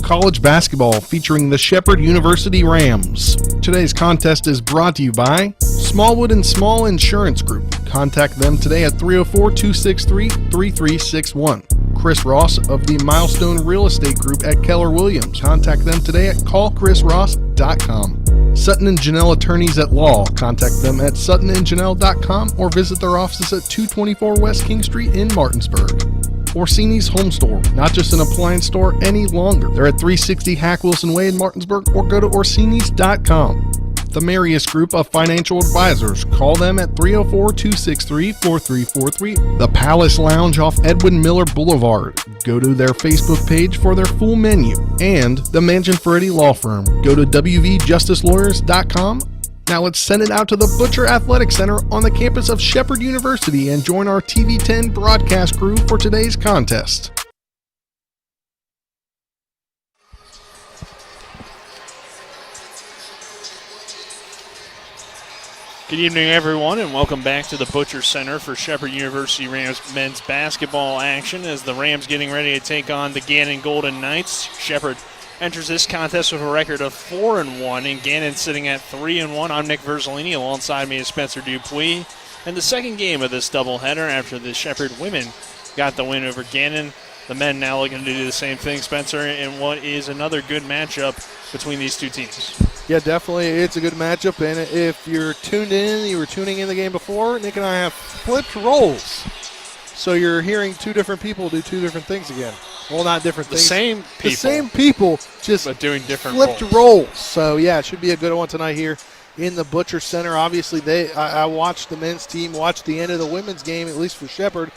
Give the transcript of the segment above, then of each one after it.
college basketball featuring the Shepherd University Rams. Today's contest is brought to you by Smallwood and Small Insurance Group. Contact them today at 304-263-3361. Chris Ross of the Milestone Real Estate Group at Keller Williams. Contact them today at callchrisross.com. Sutton and Janelle Attorneys at Law. Contact them at suttonandjanelle.com or visit their offices at 224 West King Street in Martinsburg. Orsini's Home Store, not just an appliance store any longer. They're at 360 Hack Wilson Way in Martinsburg or go to orsinis.com. The Marius Group of Financial Advisors. Call them at 304-263-4343. The Palace Lounge off Edwin Miller Boulevard. Go to their Facebook page for their full menu. And the Mangian Law Firm. Go to wvjusticelawyers.com. Now let's send it out to the Butcher Athletic Center on the campus of Shepherd University and join our TV10 broadcast crew for today's contest. Good evening, everyone, and welcome back to the Butcher Center for Shepherd University Rams men's basketball action as the Rams getting ready to take on the Gannon Golden Knights. Shepherd enters this contest with a record of 4-1, and Gannon sitting at 3-1. I'm Nick Verzolini. Alongside me is Spencer Dupuis. And the second game of this doubleheader after the Shepherd women got the win over Gannon. The men now looking to do the same thing, Spencer, in what is another good matchup between these two teams. Yeah, definitely. It's a good matchup, and if you're tuned in, you were tuning in the game before, Nick and I have flipped roles. So you're hearing two different people do two different things again. Well, not different things. The same people, just but doing different flipped roles. So, yeah, it should be a good one tonight here in the Butcher Center. Obviously, I watched the men's team watch the end of the women's game, at least for Shepherd,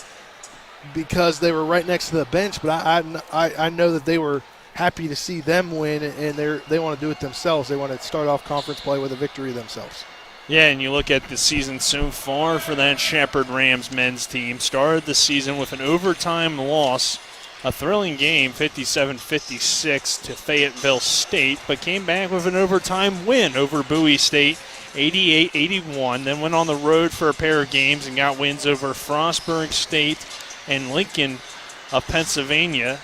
because they were right next to the bench. But I know that they were happy to see them win, and they want to do it themselves. They want to start off conference play with a victory themselves. Yeah, and you look at the season so far for that Shepherd Rams men's team. Started the season with an overtime loss, a thrilling game, 57-56 to Fayetteville State, but came back with an overtime win over Bowie State, 88-81. Then went on the road for a pair of games and got wins over Frostburg State and Lincoln of Pennsylvania,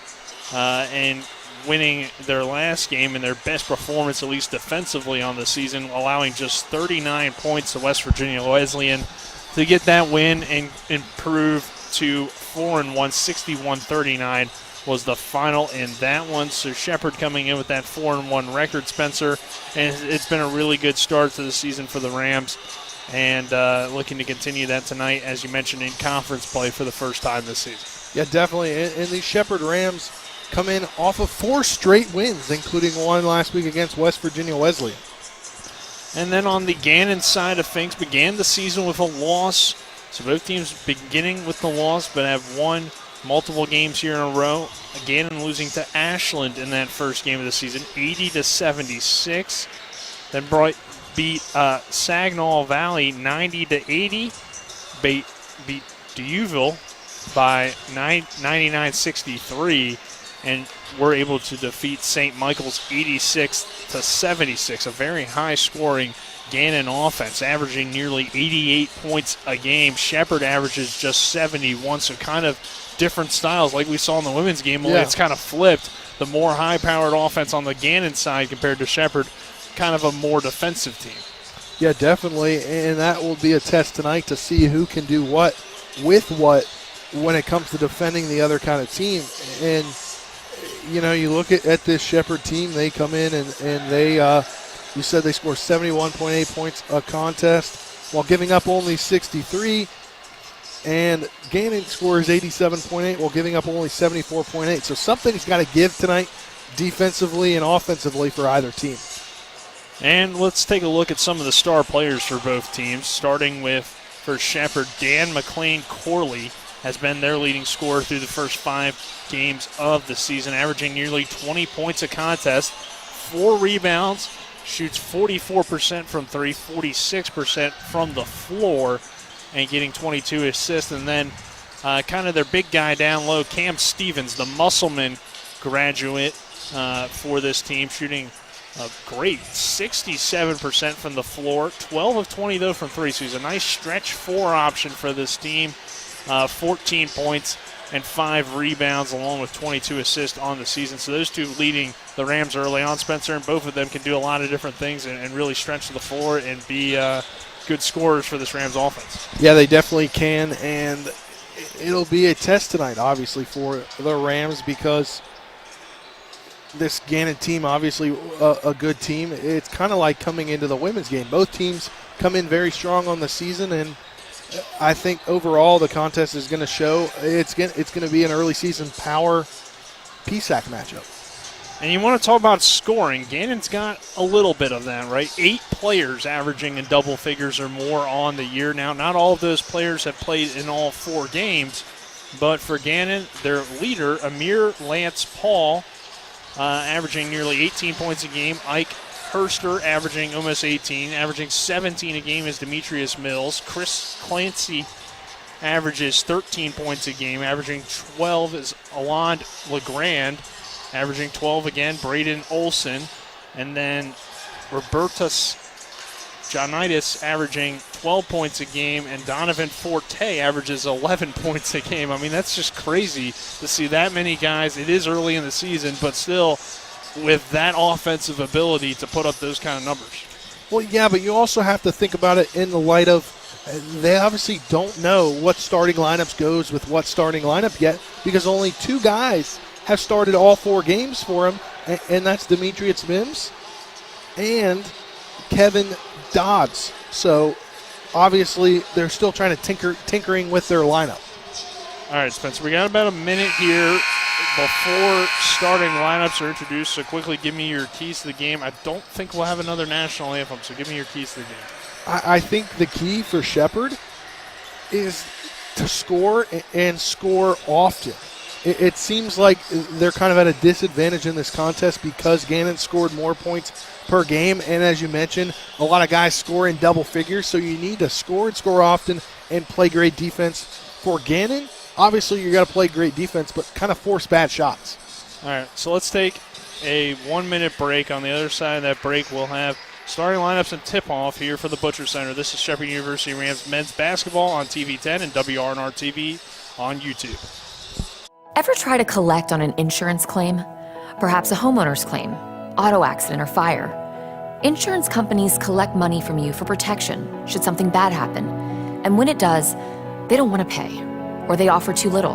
and winning their last game and their best performance, at least defensively, on the season, allowing just 39 points to West Virginia Wesleyan to get that win and improve to 4-1. 61-39 was the final in that one. So Shepherd coming in with that 4-1 record, Spencer, and it's been a really good start to the season for the Rams, and looking to continue that tonight, as you mentioned, in conference play for the first time this season. Yeah, definitely. And the Shepherd Rams come in off of 4 straight wins, including one last week against West Virginia Wesleyan. And then on the Gannon side of things, began the season with a loss. So both teams beginning with the loss, but have won multiple games here in a row. Gannon losing to Ashland in that first game of the season, 80-76. Then beat Saginaw Valley 90-80. Beat Deauville by 99-63. And were able to defeat St. Michael's 86-76, a very high-scoring Gannon offense, averaging nearly 88 points a game. Shepherd averages just 71, so kind of different styles like we saw in the women's game. Only it's kind of flipped. The more high-powered offense on the Gannon side compared to Shepherd, kind of a more defensive team. Yeah, definitely, and that will be a test tonight to see who can do what with what when it comes to defending the other kind of team. And you know, you look at this Shepherd team, they come in and they, you said they score 71.8 points a contest while giving up only 63. And Gannon scores 87.8 while giving up only 74.8. So something's got to give tonight defensively and offensively for either team. And let's take a look at some of the star players for both teams, starting with, for Shepherd, Dan McLean Corley has been their leading scorer through the first 5 games of the season, averaging nearly 20 points a contest, 4 rebounds, shoots 44% from 3, 46% from the floor, and getting 22 assists. And then kind of their big guy down low, Cam Stevens, the Musselman graduate for this team, shooting a great 67% from the floor, 12 of 20, though, from 3. So he's a nice stretch 4 option for this team. 14 points and 5 rebounds, along with 22 assists on the season. So those two leading the Rams early on, Spencer, and both of them can do a lot of different things and really stretch the floor and be good scorers for this Rams offense. Yeah, they definitely can, and it'll be a test tonight, obviously, for the Rams because this Gannon team, obviously a good team. It's kind of like coming into the women's game. Both teams come in very strong on the season, and I think overall the contest is going to show it's going to be an early season power PSAC matchup. And you want to talk about scoring. Gannon's got a little bit of that, right? 8 players averaging in double figures or more on the year. Now, not all of those players have played in all 4 games, but for Gannon, their leader, Amir Lance Paul, averaging nearly 18 points a game. Ike Herster averaging almost 18. Averaging 17 a game is Demetrius Mills. Chris Clancy averages 13 points a game. Averaging 12 is Alond LeGrand. Averaging 12 again, Braden Olson. And then Robertus Janitis averaging 12 points a game, and Donovan Forte averages 11 points a game. I mean, that's just crazy to see that many guys. It is early in the season, but still with that offensive ability to put up those kind of numbers. Well, yeah, but you also have to think about it in the light of they obviously don't know what starting lineups goes with what starting lineup yet because only 2 guys have started all 4 games for him, and that's Demetrius Mims and Kevin Dodds. So obviously they're still trying to tinkering with their lineup. All right, Spencer, we got about a minute here before starting lineups are introduced, so quickly give me your keys to the game. I don't think we'll have another national anthem, so give me your keys to the game. I think the key for Shepherd is to score and score often. It seems like they're kind of at a disadvantage in this contest because Gannon scored more points per game, and as you mentioned, a lot of guys score in double figures, so you need to score and score often and play great defense. For Gannon, obviously you got to play great defense, but kind of force bad shots. All right, so let's take a 1-minute break. On the other side of that break, we'll have starting lineups and tip-off here for the Butcher Center. This is Shepherd University Rams men's basketball on TV 10 and WRNR TV on YouTube. Ever try to collect on an insurance claim? Perhaps a homeowner's claim, auto accident, or fire. Insurance companies collect money from you for protection should something bad happen. And when it does, they don't want to pay, or they offer too little.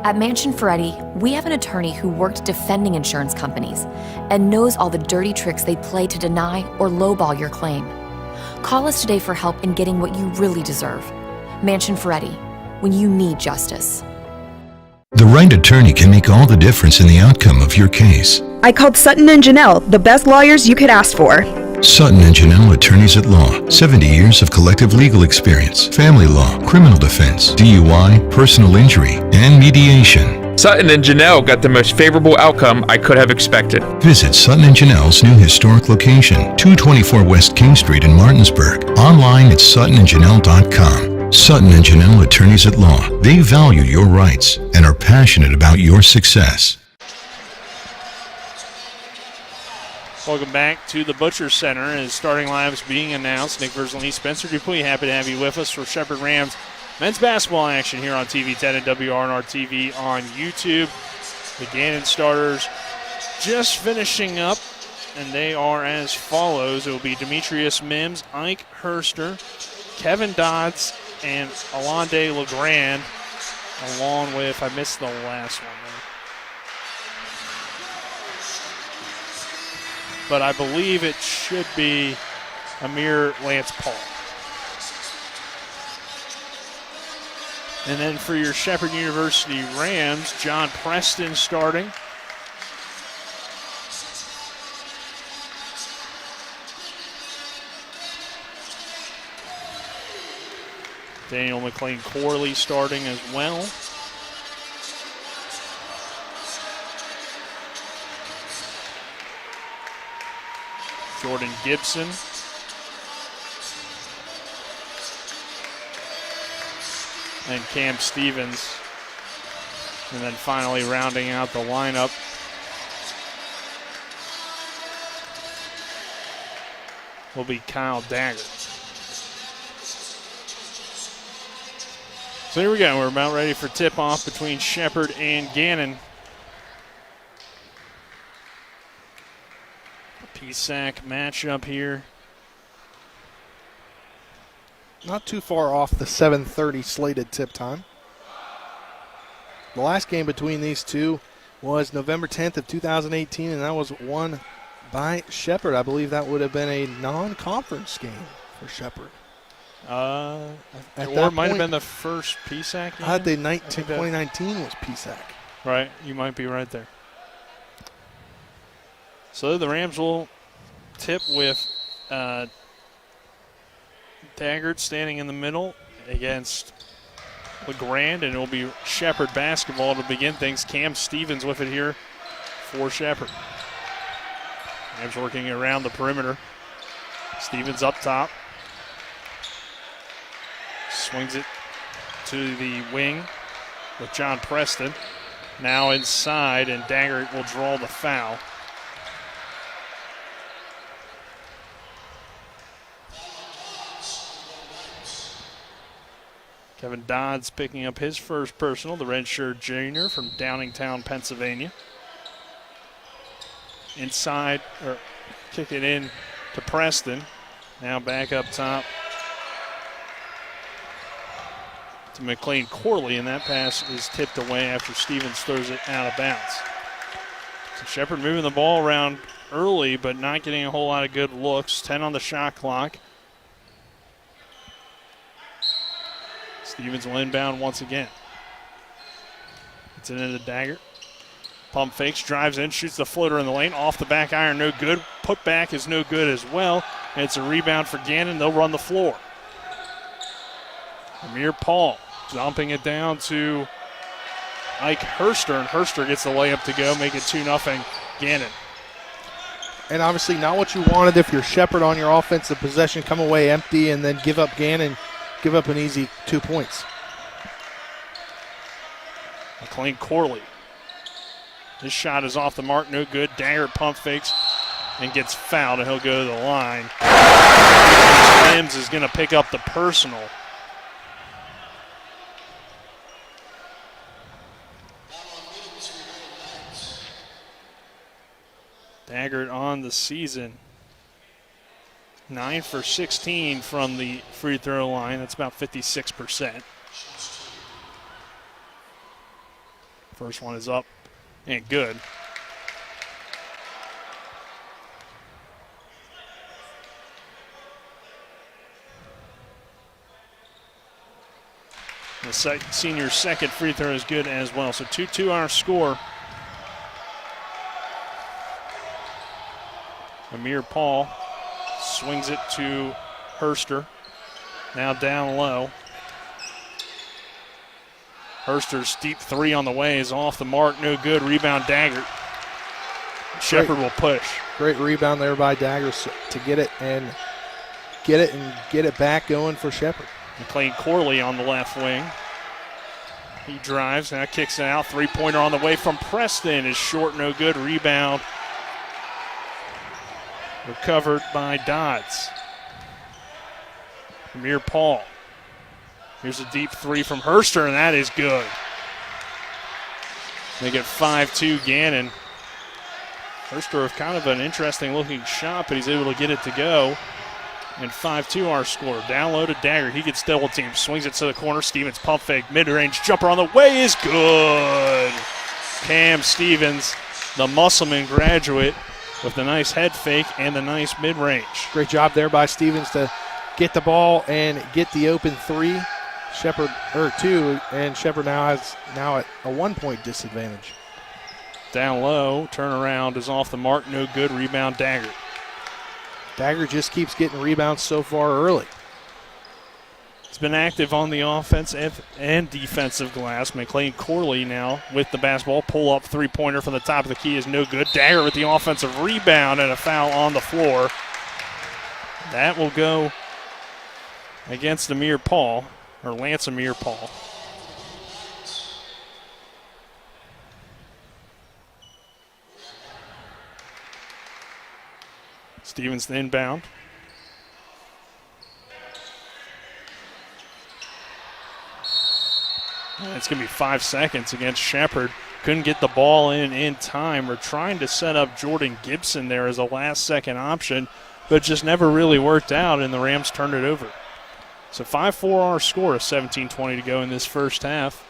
At Mansion Ferretti, we have an attorney who worked defending insurance companies and knows all the dirty tricks they play to deny or lowball your claim. Call us today for help in getting what you really deserve. Mansion Ferretti, when you need justice. The right attorney can make all the difference in the outcome of your case. I called Sutton and Janelle, the best lawyers you could ask for. Sutton and Janelle Attorneys at Law. 70 years of collective legal experience. Family law, criminal defense, DUI, personal injury, and mediation. Sutton and Janelle got the most favorable outcome I could have expected. Visit Sutton and Janelle's new historic location, 224 West King Street in Martinsburg. Online at suttonandjanelle.com. Sutton and Janelle Attorneys at Law. They value your rights and are passionate about your success. Welcome back to the Butcher Center as starting lineups being announced. Nick Verzolini, Spencer Dupuis, happy to have you with us for Shepherd Rams men's basketball action here on TV 10 and WRNR TV on YouTube. The Gannon starters just finishing up, and they are as follows. It will be Demetrius Mims, Ike Herster, Kevin Dodds, and Alonde LeGrand, along with, I missed the last one there, but I believe it should be Amir Lance Paul. And then for your Shepherd University Rams, John Preston starting. Daniel McLean-Corley starting as well. Jordan Gibson. And Cam Stevens. And then finally rounding out the lineup, will be Kyle Dagger. So here we go. We're about ready for tip-off between Shepherd and Gannon. PSAC matchup here. Not too far off the 7:30 slated tip time. The last game between these two was November 10th of 2018, and that was won by Shepherd. I believe that would have been a non-conference game for Shepherd. Or it might have been the first PSAC game. I had 2019 was PSAC. Right, you might be right there. So the Rams will tip with Daggert standing in the middle against LeGrand, and it will be Shepherd basketball to begin things. Cam Stevens with it here for Shepherd. Rams working around the perimeter. Stevens up top. Swings it to the wing with John Preston. Now inside, and Daggert will draw the foul. Kevin Dodds picking up his first personal, the redshirt junior from Downingtown, Pennsylvania. Inside, or kick it in to Preston. Now back up top to McLean Corley, and that pass is tipped away after Stevens throws it out of bounds. So Shepherd moving the ball around early, but not getting a whole lot of good looks. 10 on the shot clock. Stevens will inbound once again. It's into Daggert. Pump fakes, drives in, shoots the floater in the lane. Off the back iron, no good. Put back is no good as well. And it's a rebound for Gannon. They'll run the floor. Amir Paul dumping it down to Ike Herster, and Herster gets the layup to go, make it 2-0 Gannon. And obviously not what you wanted if you're Shepherd on your offensive possession, come away empty and then give up Gannon, give up an easy 2 points. McLean Corley. His shot is off the mark, no good. Daggert pump fakes and gets fouled, and he'll go to the line. Mims is going to pick up the personal. Daggert on the season. 9 for 16 from the free throw line. That's about 56%. First one is up and good. The senior's second free throw is good as well. So 2-2 our score. Amir Paul swings it to Herster. Now down low. Herster's deep three on the way is off the mark. No good. Rebound Daggert. Shepherd will push. Great rebound there by Daggert to get it back going for Shepherd. McLean Corley on the left wing. He drives, now kicks it out. Three-pointer on the way from Preston is short, no good. Rebound recovered by Dodds. Amir Paul. Here's a deep three from Herster, and that is good. They get 5-2 Gannon. Herster with kind of an interesting looking shot, but he's able to get it to go. And 5-2 our score. Down low to Daggert. He gets double team. Swings it to the corner. Stevens pump fake. Mid-range jumper on the way is good. Cam Stevens, the Musselman graduate, with the nice head fake and the nice mid-range. Great job there by Stevens to get the ball and get the open three. Shepherd, or two, and Shepherd now at a 1 point disadvantage. Down low, turnaround is off the mark, no good. Rebound Daggert. Daggert just keeps getting rebounds so far early. He's been active on the offensive and defensive glass. McLean Corley now with the basketball. Pull up three-pointer from the top of the key is no good. Daggert with the offensive rebound and a foul on the floor. That will go against Amir Paul, or Lance Amir Paul. Stevens inbound. It's going to be 5 seconds against Shepherd. Couldn't get the ball in time. We're trying to set up Jordan Gibson there as a last-second option, but just never really worked out, and the Rams turned it over. So 5-4 our score, 17:20 to go in this first half.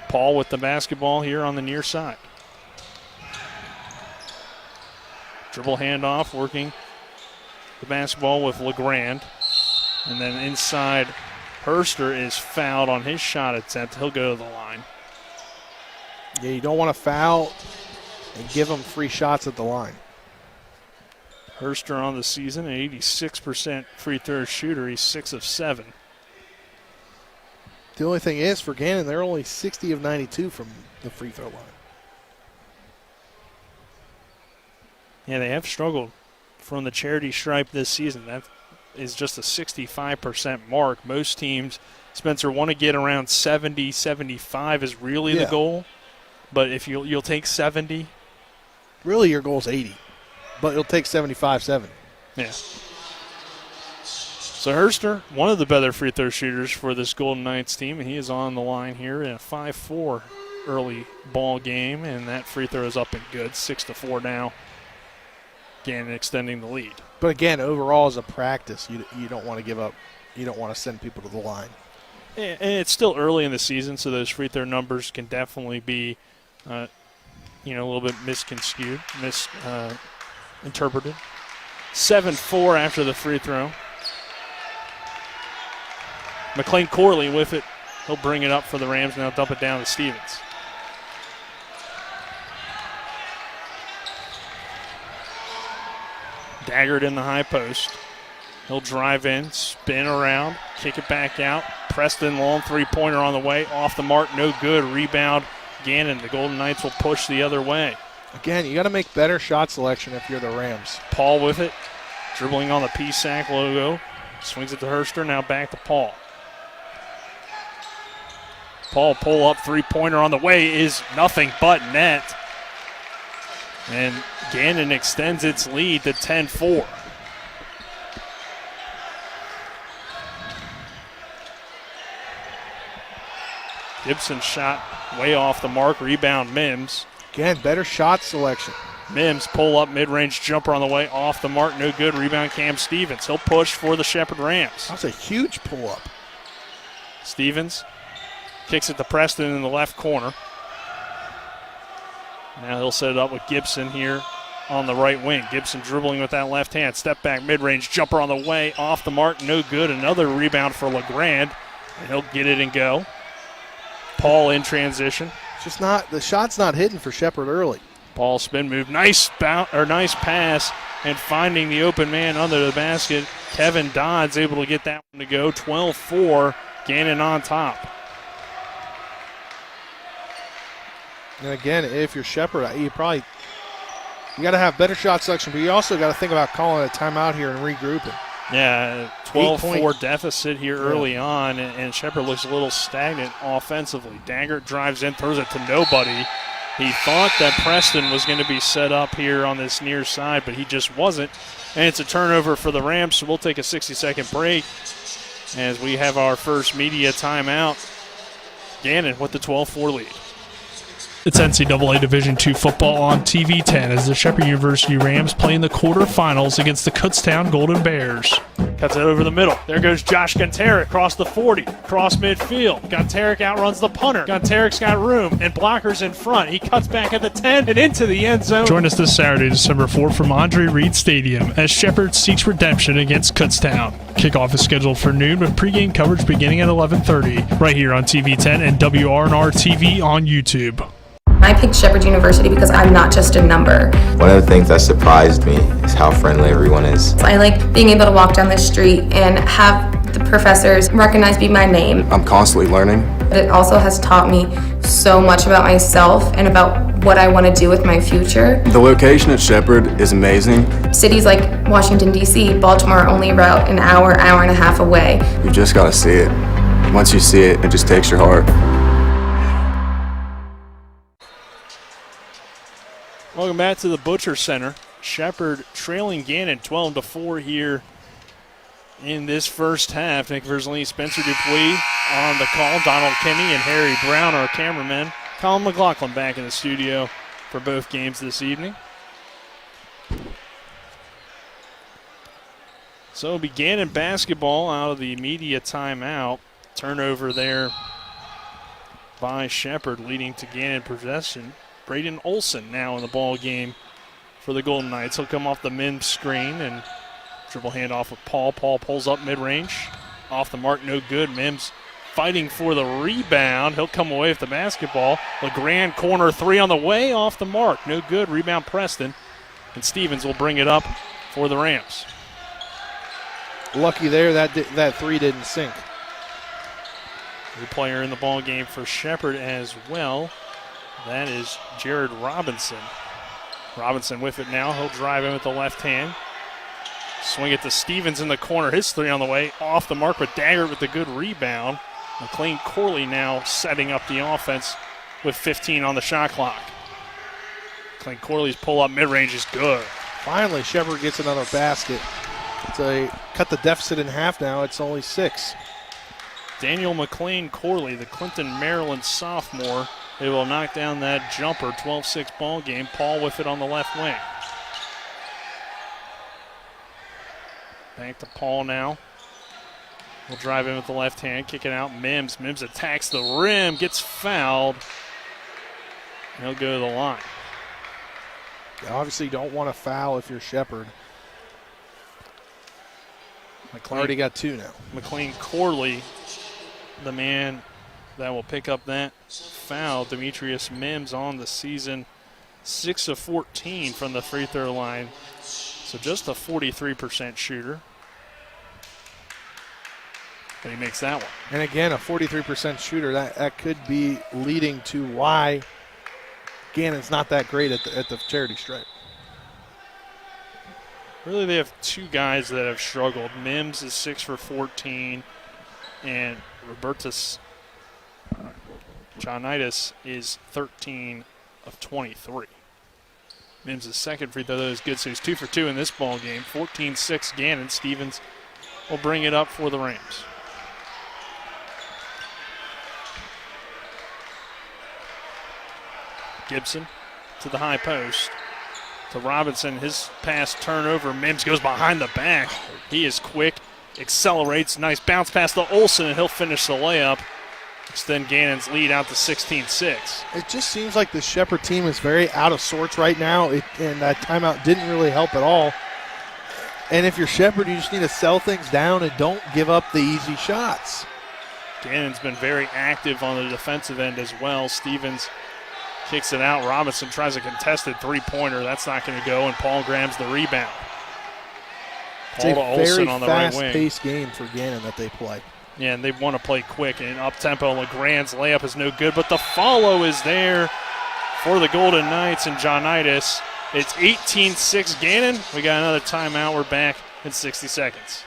Paul with the basketball here on the near side. Dribble handoff, working the basketball with LeGrand. And then inside, Herster is fouled on his shot attempt. He'll go to the line. Yeah, you don't want to foul and give them free shots at the line. Herster on the season, an 86% free throw shooter. He's 6 of 7. The only thing is, for Gannon, they're only 60 of 92 from the free throw line. Yeah, they have struggled from the charity stripe this season. That is just a 65% mark. Most teams, Spencer, want to get around 70, 75 is really the goal. But if you'll take 70. Really, your goal is 80. But you'll take 75-7. Yeah. So Herster, one of the better free throw shooters for this Golden Knights team, and he is on the line here in a 5-4 early ball game, and that free throw is up and good, 6-4 now. Gannon extending the lead. But again, overall as a practice, you don't want to give up. You don't want to send people to the line. And it's still early in the season, so those free throw numbers can definitely be, a little bit misconstrued, misinterpreted. 7-4 after the free throw. McLean Corley with it. He'll bring it up for the Rams, now dump it down to Stevens. Daggered in the high post. He'll drive in, spin around, kick it back out. Preston long three-pointer on the way. Off the mark, no good. Rebound, Gannon. The Golden Knights will push the other way. Again, you got to make better shot selection if you're the Rams. Paul with it. Dribbling on the PSAC logo. Swings it to Herster, now back to Paul. Paul pull up three-pointer on the way is nothing but net. And Gannon extends its lead to 10-4. Gibson shot way off the mark. Rebound Mims. Again, better shot selection. Mims pull up mid-range jumper on the way. Off the mark, no good. Rebound Cam Stevens. He'll push for the Shepherd Rams. That's a huge pull-up. Stevens kicks it to Preston in the left corner. Now he'll set it up with Gibson here on the right wing. Gibson dribbling with that left hand. Step back, mid-range jumper on the way. Off the mark, no good. Another rebound for LeGrand. And he'll get it and go. Paul in transition. It's just not, the shot's not hidden for Shepherd early. Paul spin move. Nice pass. And finding the open man under the basket. Kevin Dodd's able to get that one to go. 12-4. Gannon on top. And again, if you're Shepherd, you got to have better shot selection, but you also got to think about calling a timeout here and regrouping. Yeah, 12-4 deficit here early on, and Shepherd looks a little stagnant offensively. Daggert drives in, throws it to nobody. He thought that Preston was going to be set up here on this near side, but he just wasn't. And it's a turnover for the Rams, so we'll take a 60-second break as we have our first media timeout. Gannon with the 12-4 lead. It's NCAA Division II football on TV 10 as the Shepherd University Rams play in the quarterfinals against the Kutztown Golden Bears. Cuts it over the middle. There goes Josh Gontarek across the 40, across midfield. Gontarek outruns the punter. Gontarek's got room and blockers in front. He cuts back at the 10 and into the end zone. Join us this Saturday, December 4th from Andre Reed Stadium as Shepherd seeks redemption against Kutztown. Kickoff is scheduled for noon with pregame coverage beginning at 11:30 right here on TV 10 and WRNR TV on YouTube. I picked Shepherd University because I'm not just a number. One of the things that surprised me is how friendly everyone is. I like being able to walk down the street and have the professors recognize me by name. I'm constantly learning. But it also has taught me so much about myself and about what I want to do with my future. The location at Shepherd is amazing. Cities like Washington, D.C., Baltimore are only about an hour and a half away. You just got to see it. Once you see it, it just takes your heart. Welcome back to the Butcher Center. Shepherd trailing Gannon 12-4 here in this first half. Nick Verzolini, Spencer Dupuis on the call. Donald Kinney and Harry Brown, our cameramen. Colin McLaughlin back in the studio for both games this evening. So it'll be Gannon basketball out of the media timeout. Turnover there by Shepherd, leading to Gannon possession. Braden Olson now in the ball game for the Golden Knights. He'll come off the men's screen and dribble handoff with Paul. Paul pulls up mid-range. Off the mark, no good. Mims fighting for the rebound. He'll come away with the basketball. LeGrand corner three on the way, off the mark. No good. Rebound Preston. And Stevens will bring it up for the Rams. Lucky there that three didn't sink. New player in the ball game for Shepherd as well. That is Jared Robinson. Robinson with it now. He'll drive in with the left hand. Swing it to Stevens in the corner. His three on the way. Off the mark, but Daggert with the good rebound. McLean Corley now setting up the offense with 15 on the shot clock. McLean Corley's pull-up mid-range is good. Finally, Shepherd gets another basket. So cut the deficit in half now. It's only 6. Daniel McLean Corley, the Clinton, Maryland sophomore. They will knock down that jumper. 12-6 ball game. Paul with it on the left wing. Back to Paul now. We'll drive in with the left hand, kick it out. Mims attacks the rim, gets fouled. He'll go to the line. You obviously don't want to foul if you're Shepherd. Already got 2 now. McLean Corley, the man that will pick up that foul. Demetrius Mims on the season, 6 of 14 from the free throw line. So just a 43% shooter. But he makes that one. And again, a 43% shooter. That could be leading to why Gannon's not that great at the charity stripe. Really, they have 2 guys that have struggled. Mims is 6 for 14, and Robertus Johnitis is 13 of 23. Mims' second free throw is good, so he's 2 for 2 in this ball game. 14-6 Gannon. Stevens will bring it up for the Rams. Gibson to the high post. To Robinson, his pass turnover. Mims goes behind the back. He is quick, accelerates. Nice bounce pass to Olson, and he'll finish the layup. Extend Gannon's lead out to 16-6. It just seems like the Shepherd team is very out of sorts right now, and that timeout didn't really help at all. And if you're Shepherd, you just need to sell things down and don't give up the easy shots. Gannon's been very active on the defensive end as well. Stevens kicks it out. Robinson tries a contested three-pointer. That's not going to go, and Paul grabs the rebound. Paul to Olson on the right wing. It's a fast-paced game for Gannon that they play. Yeah, and they want to play quick. And up-tempo, LeGrand's layup is no good, but the follow is there for the Golden Knights and Johnitis. It's 18-6 Gannon. We got another timeout. We're back in 60 seconds.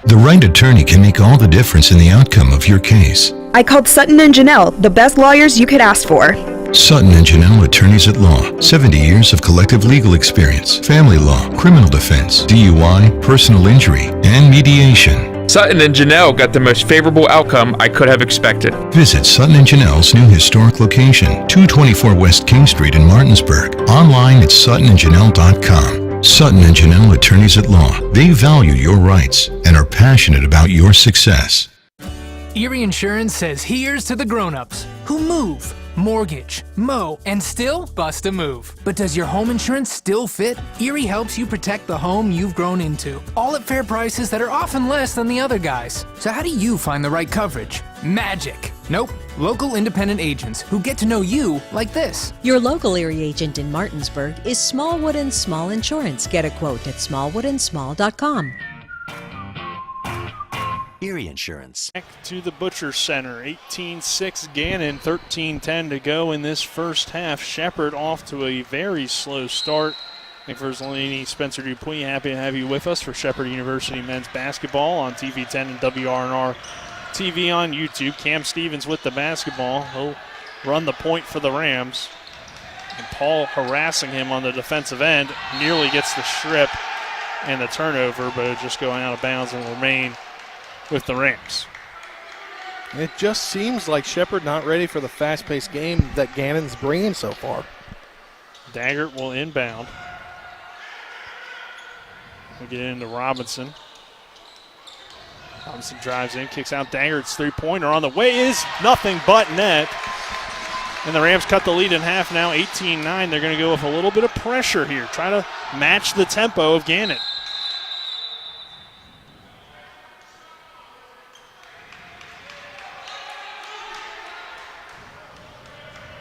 The right attorney can make all the difference in the outcome of your case. I called Sutton and Janelle, the best lawyers you could ask for. Sutton and Janelle Attorneys at Law. 70 years of collective legal experience. Family law, criminal defense, DUI, personal injury, and mediation. Sutton and Janelle got the most favorable outcome I could have expected. Visit Sutton and Janelle's new historic location, 224 West King Street in Martinsburg. Online at suttonandjanelle.com. Sutton and Janelle Attorneys at Law. They value your rights and are passionate about your success. Erie Insurance says here's to the grown-ups who move, mortgage, mow, and still bust a move. But does your home insurance still fit? Erie helps you protect the home you've grown into, all at fair prices that are often less than the other guys. So how do you find the right coverage? Magic. Nope. Local independent agents who get to know you like this. Your local Erie agent in Martinsburg is Smallwood & Small Insurance. Get a quote at smallwoodandsmall.com. Erie Insurance. Back to the Butcher Center. 18-6 Gannon, 13-10 to go in this first half. Shepherd off to a very slow start. Nick Verzolini, Spencer Dupuis, happy to have you with us for Shepherd University men's basketball on TV 10 and WRNR TV on YouTube. Cam Stevens with the basketball. He'll run the point for the Rams. And Paul harassing him on the defensive end. Nearly gets the strip. and the turnover, but it just going out of bounds and remain with the Rams. It just seems like Shepherd not ready for the fast-paced game that Gannon's bringing so far. Daggert will inbound. We get into Robinson. Robinson drives in, kicks out. Daggert's three-pointer on the way is nothing but net. And the Rams cut the lead in half now, 18-9. They're going to go with a little bit of pressure here, try to match the tempo of Gannon.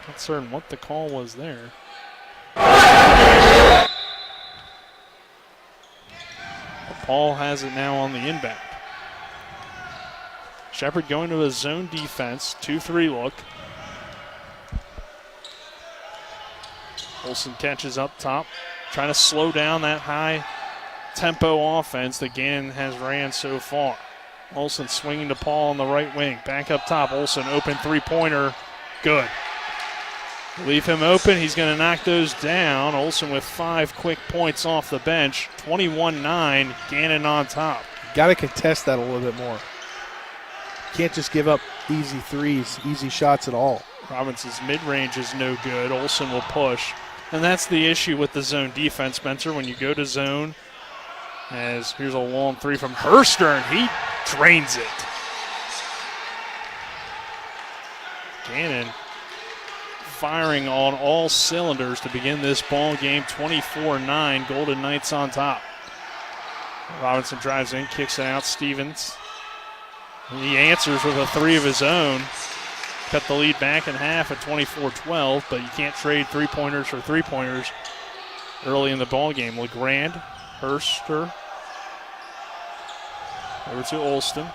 Not certain what the call was there. Paul has it now on the inbound. Shepherd going to a zone defense, 2-3 look. Olsen catches up top, trying to slow down that high tempo offense that Gannon has ran so far. Olsen swinging to Paul on the right wing. Back up top, Olsen open three-pointer, good. Leave him open, he's going to knock those down. Olsen with 5 quick points off the bench, 21-9, Gannon on top. Got to contest that a little bit more. Can't just give up easy threes, easy shots at all. Robinson's mid-range is no good. Olsen will push. And that's the issue with the zone defense, Spencer. When you go to zone, as here's a long three from Herster, and he drains it. Gannon firing on all cylinders to begin this ball game. 24-9, Golden Knights on top. Robinson drives in, kicks it out. Stevens. He answers with a three of his own. Cut the lead back in half at 24-12, but you can't trade three-pointers for three-pointers early in the ball game. LeGrand, Herster, over to Olston.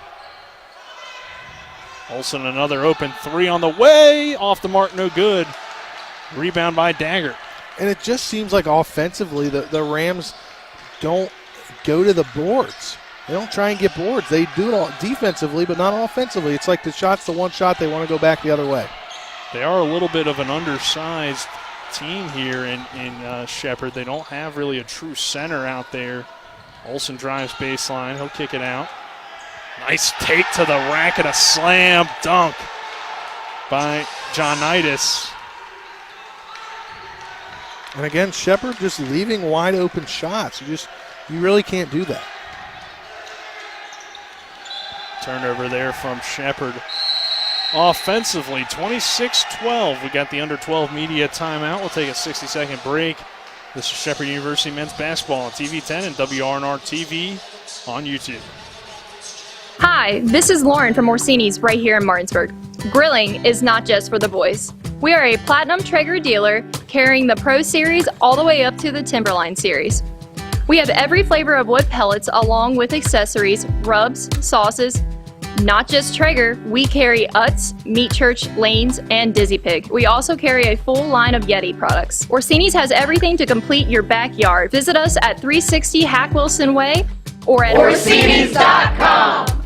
Olsen another open three on the way, off the mark, no good. Rebound by Daggert. And it just seems like offensively the Rams don't go to the boards. They don't try and get boards. They do it all defensively, but not offensively. It's like the one shot, they want to go back the other way. They are a little bit of an undersized team here in Shepherd. They don't have really a true center out there. Olsen drives baseline. He'll kick it out. Nice take to the rack and a slam dunk by Johnitis. And again, Shepherd just leaving wide open shots. You really can't do that. Turnover there from Shepherd. Offensively, 26-12. We got the under 12 media timeout. We'll take a 60-second break. This is Shepherd University men's basketball on TV 10 and WRNR TV on YouTube. Hi, this is Lauren from Orsini's right here in Martinsburg. Grilling is not just for the boys. We are a Platinum Traeger dealer carrying the Pro Series all the way up to the Timberline Series. We have every flavor of wood pellets along with accessories, rubs, sauces. Not just Traeger, we carry Utz, Meat Church, Lanes, and Dizzy Pig. We also carry a full line of Yeti products. Orsini's has everything to complete your backyard. Visit us at 360 Hack Wilson Way or at Orsinis.com.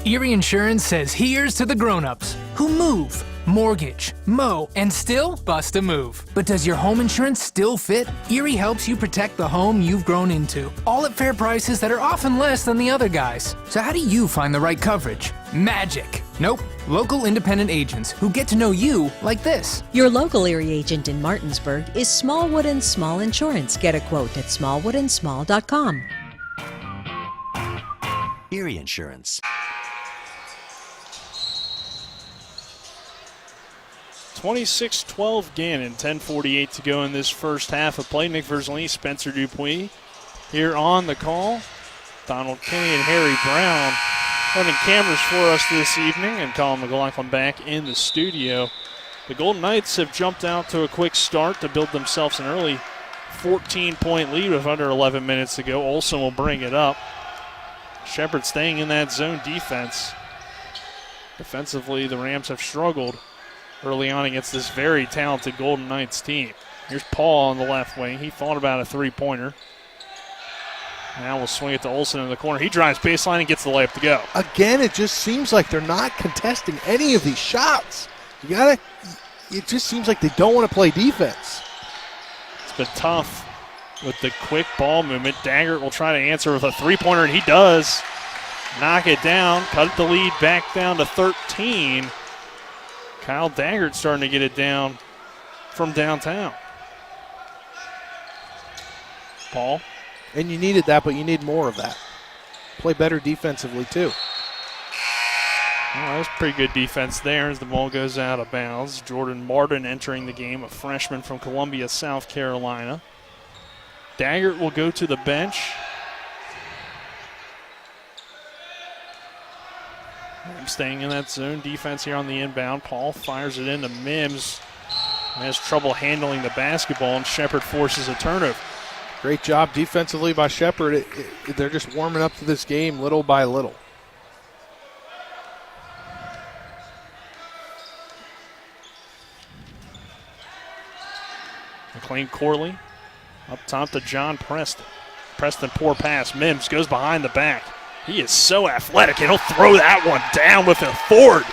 Erie Insurance says here's to the grown-ups who move, mortgage, mow, and still bust a move. But does your home insurance still fit? Erie helps you protect the home you've grown into, all at fair prices that are often less than the other guys. So how do you find the right coverage? Magic. Nope. Local independent agents who get to know you like this. Your local Erie agent in Martinsburg is Smallwood & Small Insurance. Get a quote at smallwoodandsmall.com. Erie Insurance. 26-12 Gannon, 10:48 to go in this first half of play. Nick Verzley, Spencer Dupuis here on the call. Donald Kinney and Harry Brown running cameras for us this evening, and Colin McLaughlin back in the studio. The Golden Knights have jumped out to a quick start to build themselves an early 14-point lead with under 11 minutes to go. Olsen will bring it up. Shepherd staying in that zone defense. Defensively, the Rams have struggled early on against this very talented Golden Knights team. Here's Paul on the left wing. He thought about a three-pointer. Now we'll swing it to Olsen in the corner. He drives baseline and gets the layup to go. Again, it just seems like they're not contesting any of these shots. It just seems like they don't want to play defense. It's been tough with the quick ball movement. Daggert will try to answer with a three-pointer, and he does. Knock it down, cut the lead back down to 13. Kyle Daggert starting to get it down from downtown. Ball. And you needed that, but you need more of that. Play better defensively, too. Well, that was pretty good defense there as the ball goes out of bounds. Jordan Martin entering the game, a freshman from Columbia, South Carolina. Daggert will go to the bench. I'm staying in that zone defense here on the inbound. Paul fires it into Mims. Has trouble handling the basketball, and Shepherd forces a turnover. Great job defensively by Shepherd. They're just warming up to this game little by little. McLean Corley up top to John Preston. Preston, poor pass. Mims goes behind the back. He is so athletic, and he'll throw that one down with a forward.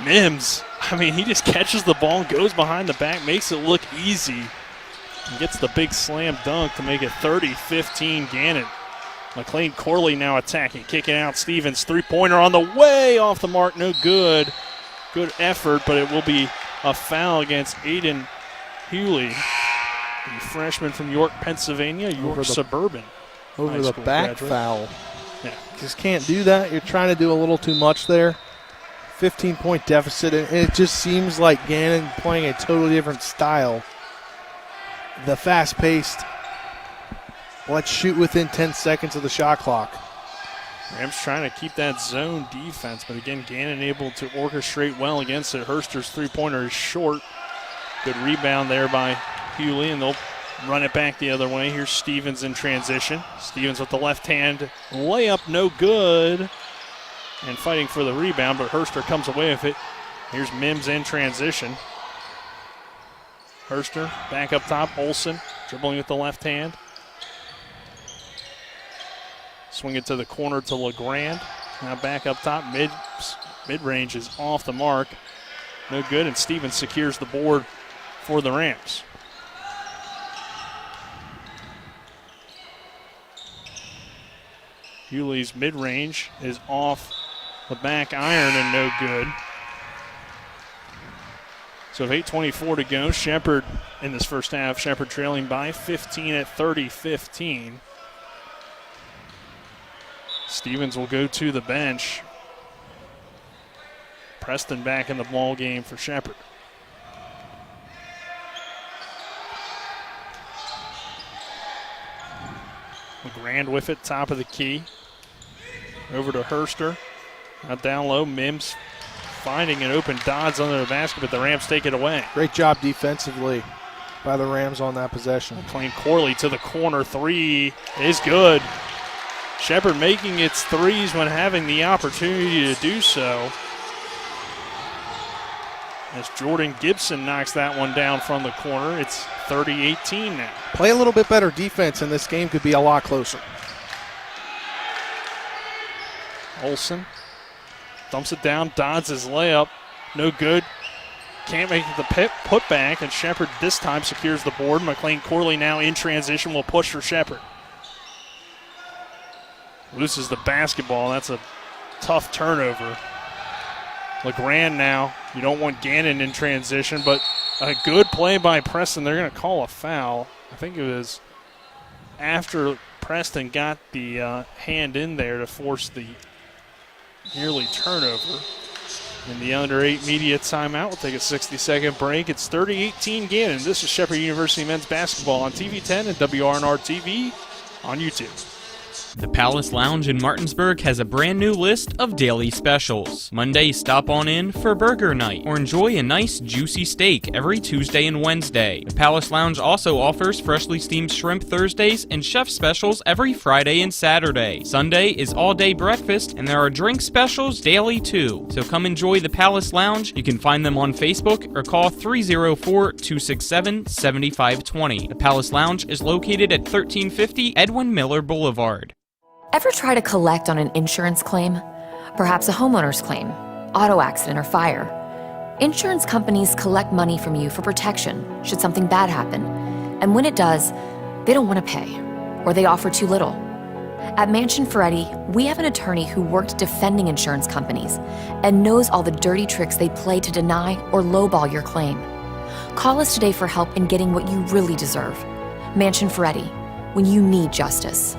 Mims, I mean, he just catches the ball, goes behind the back, makes it look easy, and gets the big slam dunk to make it 30-15 Gannon. McLean Corley now attacking, kicking out Stevens. Three-pointer on the way, off the mark, no good. Good effort, but it will be a foul against Aiden Hewley, the freshman from York, Pennsylvania, York Suburban. Over the back foul. Yeah. Just can't do that. You're trying to do a little too much there. 15-point deficit, and it just seems like Gannon playing a totally different style. The fast-paced, let's shoot within 10 seconds of the shot clock. Rams trying to keep that zone defense, but again, Gannon able to orchestrate well against it. Hurster's three-pointer is short. Good rebound there by Hewley, and they'll run it back the other way. Here's Stevens in transition. Stevens with the left hand layup, no good. And fighting for the rebound, but Hurster comes away with it. Here's Mims in transition. Hurster back up top. Olsen dribbling with the left hand. Swing it to the corner to LeGrand. Now back up top. Mid-range is off the mark. No good, and Stevens secures the board for the Rams. Hewley's mid-range is off the back iron and no good. So 8:24 to go. Shepherd in this first half. Shepherd trailing by 15 at 30-15. Stevens will go to the bench. Preston back in the ball game for Shepherd. LeGrand with it, top of the key. Over to Hurster. Now down low, Mims finding an open Dodds under the basket, but the Rams take it away. Great job defensively by the Rams on that possession. McLean Corley to the corner. Three is good. Shepherd making its threes when having the opportunity to do so. As Jordan Gibson knocks that one down from the corner, it's 30-18 now. Play a little bit better defense, and this game could be a lot closer. Olsen dumps it down. Dodds his layup. No good. Can't make the putback, and Shepherd this time secures the board. McLean Corley now in transition will push for Shepherd. Loses the basketball. That's a tough turnover. LeGrand now. You don't want Gannon in transition, but a good play by Preston. They're going to call a foul. I think it was after Preston got the hand in there to force the nearly turnover. In the under 8 media timeout, we'll take a 60-second break. It's 30-18 Gannon. This is Shepherd University men's basketball on TV 10 and WRNR TV on YouTube. The Palace Lounge in Martinsburg has a brand new list of daily specials. Monday, stop on in for burger night or enjoy a nice juicy steak every Tuesday and Wednesday. The Palace Lounge also offers freshly steamed shrimp Thursdays and chef specials every Friday and Saturday. Sunday is all-day breakfast and there are drink specials daily too. So come enjoy the Palace Lounge. You can find them on Facebook or call 304-267-7520. The Palace Lounge is located at 1350 Edwin Miller Boulevard. Ever try to collect on an insurance claim? Perhaps a homeowner's claim, auto accident, or fire. Insurance companies collect money from you for protection should something bad happen. And when it does, they don't want to pay, or they offer too little. At Mansion Ferretti, we have an attorney who worked defending insurance companies and knows all the dirty tricks they play to deny or lowball your claim. Call us today for help in getting what you really deserve. Mansion Ferretti, when you need justice.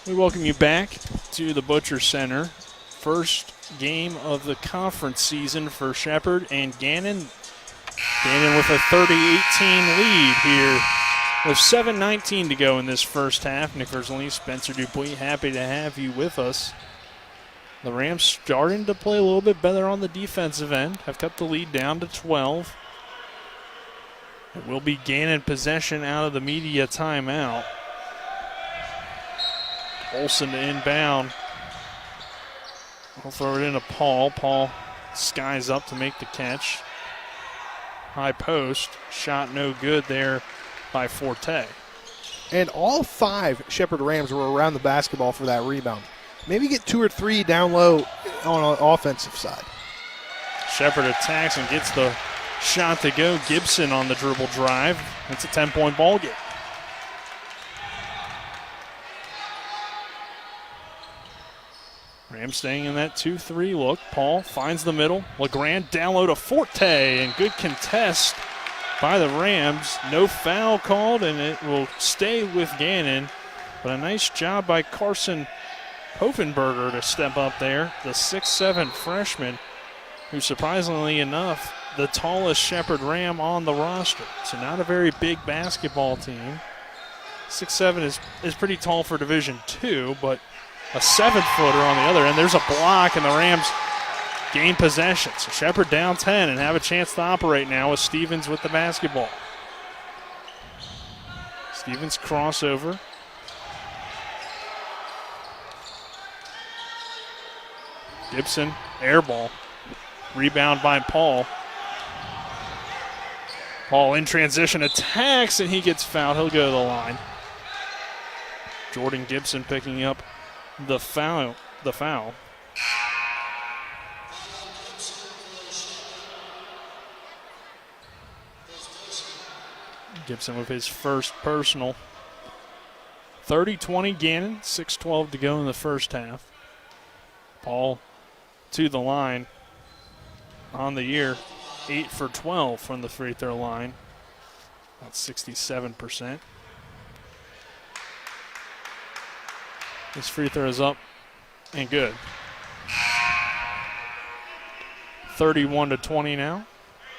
We welcome you back to the Butcher Center. First game of the conference season for Shepherd and Gannon. Gannon with a 30-18 lead here with 7:19 to go in this first half. Nick Verzley, Spencer Dupuis, happy to have you with us. The Rams starting to play a little bit better on the defensive end. Have cut the lead down to 12. It will be Gannon possession out of the media timeout. Olsen to inbound. I'll throw it into Paul. Paul skies up to make the catch. High post. Shot no good there by Forte. And all 5 Shepherd Rams were around the basketball for that rebound. Maybe get 2 or 3 down low on an offensive side. Shepherd attacks and gets the shot to go. Gibson on the dribble drive. It's a 10-point ball game. Rams staying in that 2-3 look. Paul finds the middle. LeGrand down low to Forte, and good contest by the Rams. No foul called, and it will stay with Gannon. But a nice job by Carson Hoffenberger to step up there, the 6'7 freshman, who surprisingly enough, the tallest Shepherd Ram on the roster. So not a very big basketball team. 6'7 is pretty tall for Division II, but a 7-footer on the other end. There's a block, and the Rams gain possession. So Shepherd down 10 and have a chance to operate now with Stevens with the basketball. Stevens crossover. Gibson, air ball. Rebound by Paul. Paul in transition attacks, and he gets fouled. He'll go to the line. Jordan Gibson picking up the foul. Gibson with his first personal. 30-20 Gannon, 6:12 to go in the first half. Paul to the line on the year, 8 for 12 from the free throw line. About 67%. This free throw is up and good. 31-20 now.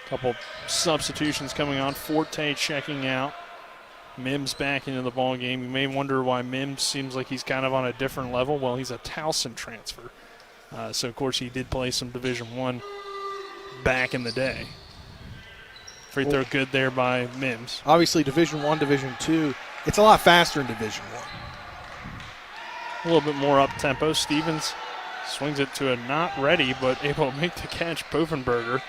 Couple substitutions coming on. Forte checking out. Mims back into the ball game. You may wonder why Mims seems like he's kind of on a different level. Well, he's a Towson transfer. So, of course, he did play some Division I back in the day. Free throw good there by Mims. Obviously, Division I, Division II, it's a lot faster in Division I. A little bit more up-tempo. Stevens swings it to a not ready, but able to make the catch, Poffenberger.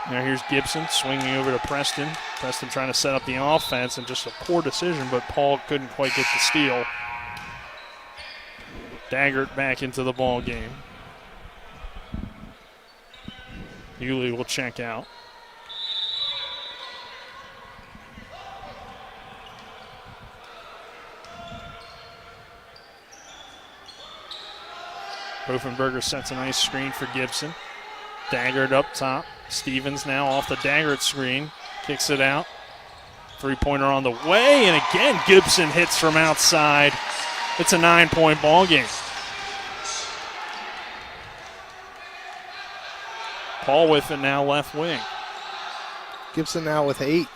Now here's Gibson swinging over to Preston. Preston trying to set up the offense, and just a poor decision, but Paul couldn't quite get the steal. Daggert back into the ball game. Yulee will check out. Poffenberger sets a nice screen for Gibson. Daggert up top. Stevens now off the Daggert screen. Kicks it out. Three-pointer on the way, and again Gibson hits from outside. It's a 9-point ball game. Paul with it now left wing. Gibson now with 8.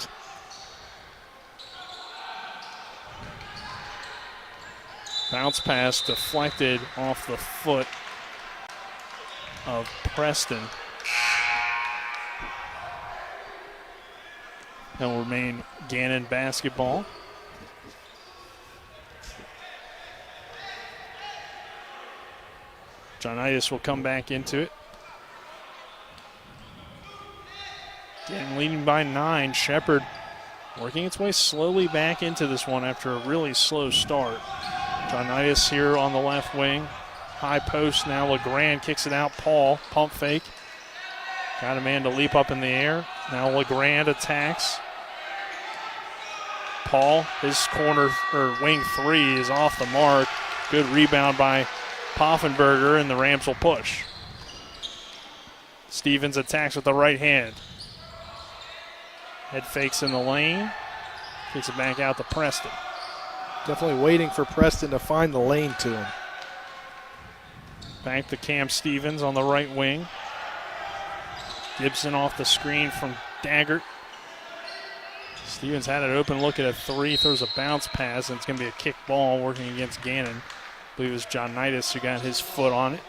Bounce pass deflected off the foot of Preston. And will remain Gannon basketball. Johnitis will come back into it. Gannon leading by 9. Shepherd working its way slowly back into this one after a really slow start. Johnitis here on the left wing. high post now. LeGrand kicks it out. Paul, pump fake. Got a man to leap up in the air. Now LeGrand attacks. Paul, his corner or wing three is off the mark. Good rebound by Poffenberger, and the Rams will push. Stevens attacks with the right hand. Head fakes in the lane. Kicks it back out to Preston. Definitely waiting for Preston to find the lane to him. Back to Cam Stevens on the right wing. Gibson off the screen from Daggert. Stevens had an open look at a three, throws a bounce pass, and it's going to be a kick ball working against Gannon. I believe it was John Knightis who got his foot on it.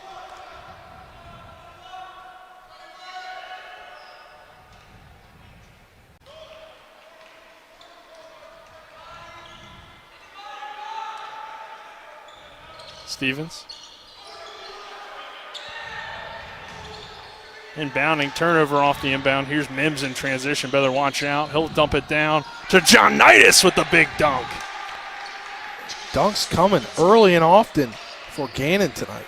Stevens. Inbounding, turnover off the inbound. Here's Mims in transition. Better watch out. He'll dump it down to John Knightis with the big dunk. Dunks coming early and often for Gannon tonight.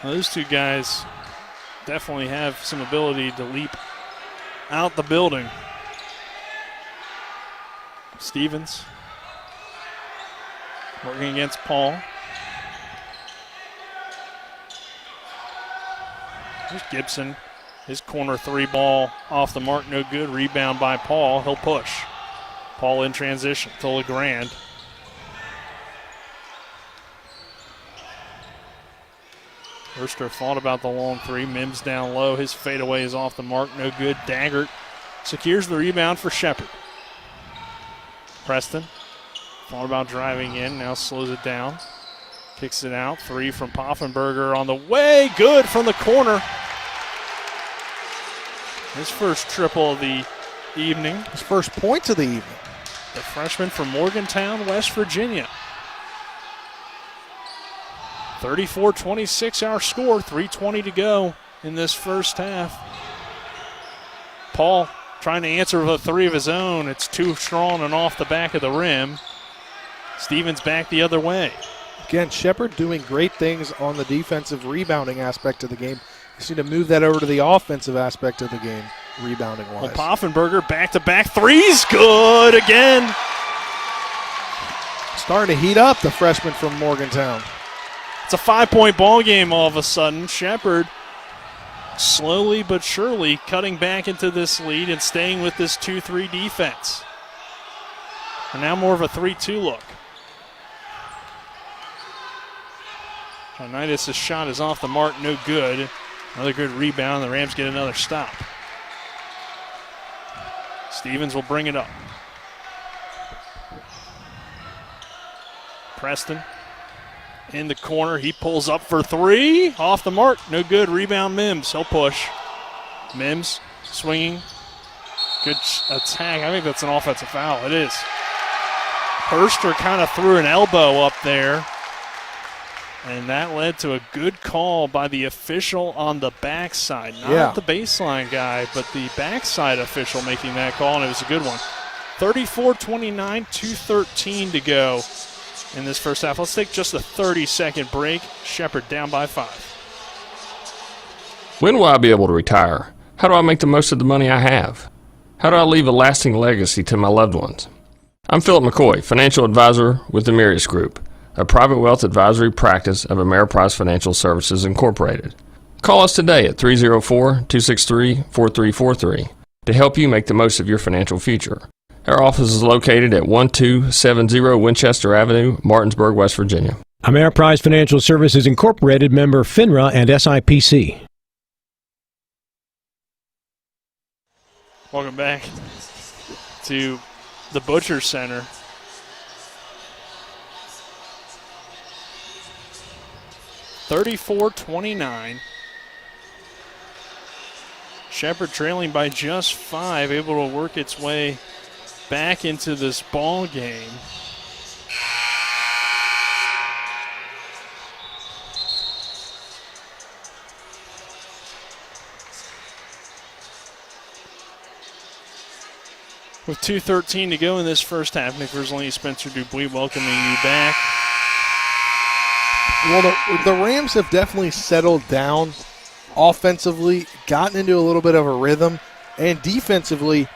Well, those two guys definitely have some ability to leap out the building. Stevens working against Paul. There's Gibson. His corner three ball off the mark, no good. Rebound by Paul. He'll push. Paul in transition to LeGrand. Erster thought about the long three. Mims down low. His fadeaway is off the mark, no good. Daggert secures the rebound for Shepard. Preston thought about driving in, now slows it down. Kicks it out. Three from Poffenberger on the way. Good from the corner. His first triple of the evening. His first points of the evening. The freshman from Morgantown, West Virginia. 34-26 our score. 3:20 to go in this first half. Paul trying to answer with a three of his own. It's too strong and off the back of the rim. Stevens back the other way. Again, Shepard doing great things on the defensive rebounding aspect of the game. You need to move that over to the offensive aspect of the game, rebounding-wise. Well, Poffenberger back-to-back threes. Good again. Starting to heat up, the freshman from Morgantown. It's a 5-point ball game all of a sudden. Shepard slowly but surely cutting back into this lead and staying with this 2-3 defense. And now more of a 3-2 look. Knightis' shot is off the mark, no good. Another good rebound. The Rams get another stop. Stevens will bring it up. Preston in the corner. He pulls up for three. Off the mark, no good. Rebound Mims. He'll push. Mims swinging. Good attack. I think that's an offensive foul. It is. Erster kind of threw an elbow up there. And that led to a good call by the official on the backside. Not the baseline guy, but the backside official making that call, and it was a good one. 34-29, 2:13 to go in this first half. Let's take just a 30-second break. Shepard down by 5. When will I be able to retire? How do I make the most of the money I have? How do I leave a lasting legacy to my loved ones? I'm Philip McCoy, financial advisor with the Mirius Group, a private wealth advisory practice of Ameriprise Financial Services Incorporated. Call us today at 304-263-4343 to help you make the most of your financial future. Our office is located at 1270 Winchester Avenue, Martinsburg, West Virginia. Ameriprise Financial Services Incorporated, member FINRA and SIPC. Welcome back to the Butcher Center. (34-29). Shepard trailing by just 5, able to work its way back into this ball game. With 2:13 to go in this first half, Nick Verzolini, Spencer Dubuis welcoming you back. Well, the Rams have definitely settled down offensively, gotten into a little bit of a rhythm, and defensively,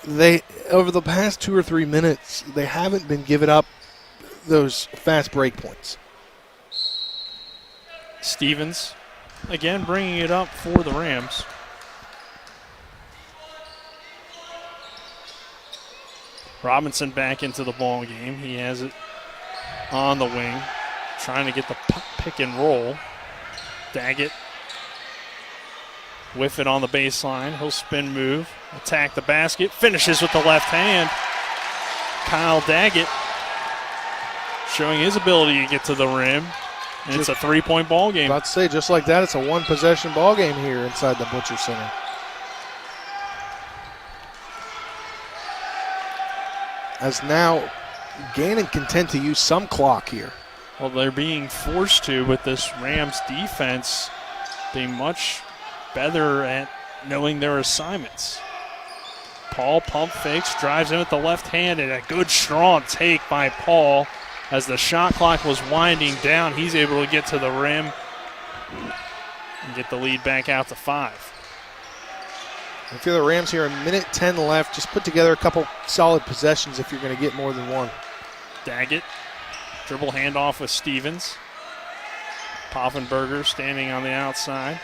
they over the past 2 or 3 minutes, they haven't been giving up those fast break points. Stevens, again, bringing it up for the Rams. Robinson back into the ball game. He has it on the wing, trying to get the pick and roll. Daggett whiff it on the baseline. He'll spin move, attack the basket, finishes with the left hand. Kyle Daggett showing his ability to get to the rim. And it's a 3-point ball game. About to say, just like that, it's a one-possession ball game here inside the Butcher Center. As now, Gannon content to use some clock here. Well, they're being forced to with this Rams defense being much better at knowing their assignments. Paul pump fakes, drives in with the left hand, and a good strong take by Paul. As the shot clock was winding down, he's able to get to the rim and get the lead back out to 5. If you're the Rams here, a minute 10 left, just put together a couple solid possessions if you're going to get more than one. Daggett, dribble handoff with Stevens. Poffenberger standing on the outside.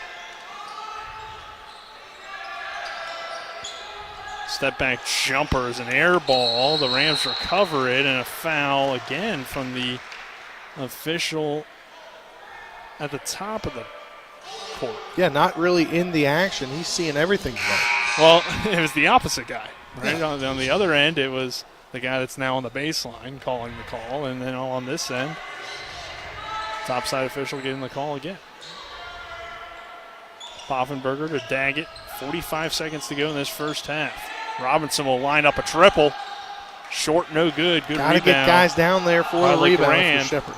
Step back jumper is an air ball. The Rams recover it, and a foul again from the official at the top of the court. Yeah, not really in the action. He's seeing everything tonight. Well, it was the opposite guy. Right? Yeah. On the other end, it was the guy that's now on the baseline calling the call, and then on this end, topside official getting the call again. Poffenberger to Daggett. 45 seconds to go in this first half. Robinson will line up a triple. Short, no good. Good Gotta rebound. Get guys down there for the rebound for Shepherd.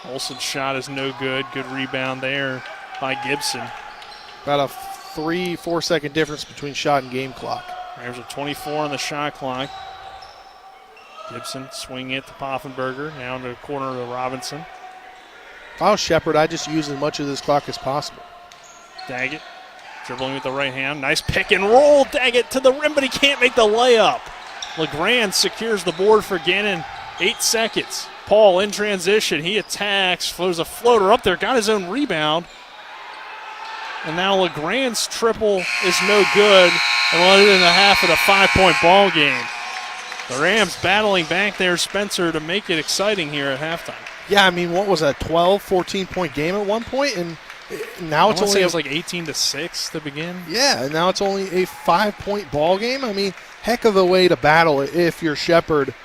Olsen's shot is no good. Good rebound there by Gibson. About a 3-4 second difference between shot and game clock. There's a 24 on the shot clock. Gibson swinging it to Poffenberger. Down to the corner to Robinson. If I was Shepherd, I'd just use as much of this clock as possible. Daggett dribbling with the right hand. Nice pick and roll. Daggett to the rim, but he can't make the layup. LeGrand secures the board for Gannon. 8 seconds. Paul in transition. He attacks. Throws a floater up there. Got his own rebound. And now LeGrand's triple is no good. And let it in the half of the 5-point ball game. The Rams battling back there, Spencer, to make it exciting here at halftime. Yeah, I mean, what was a 12, 14-point game at one point, and now it's only it was like 18-6 to begin. Yeah, and now it's only a 5-point ball game. I mean, heck of a way to battle if you're Shepherd,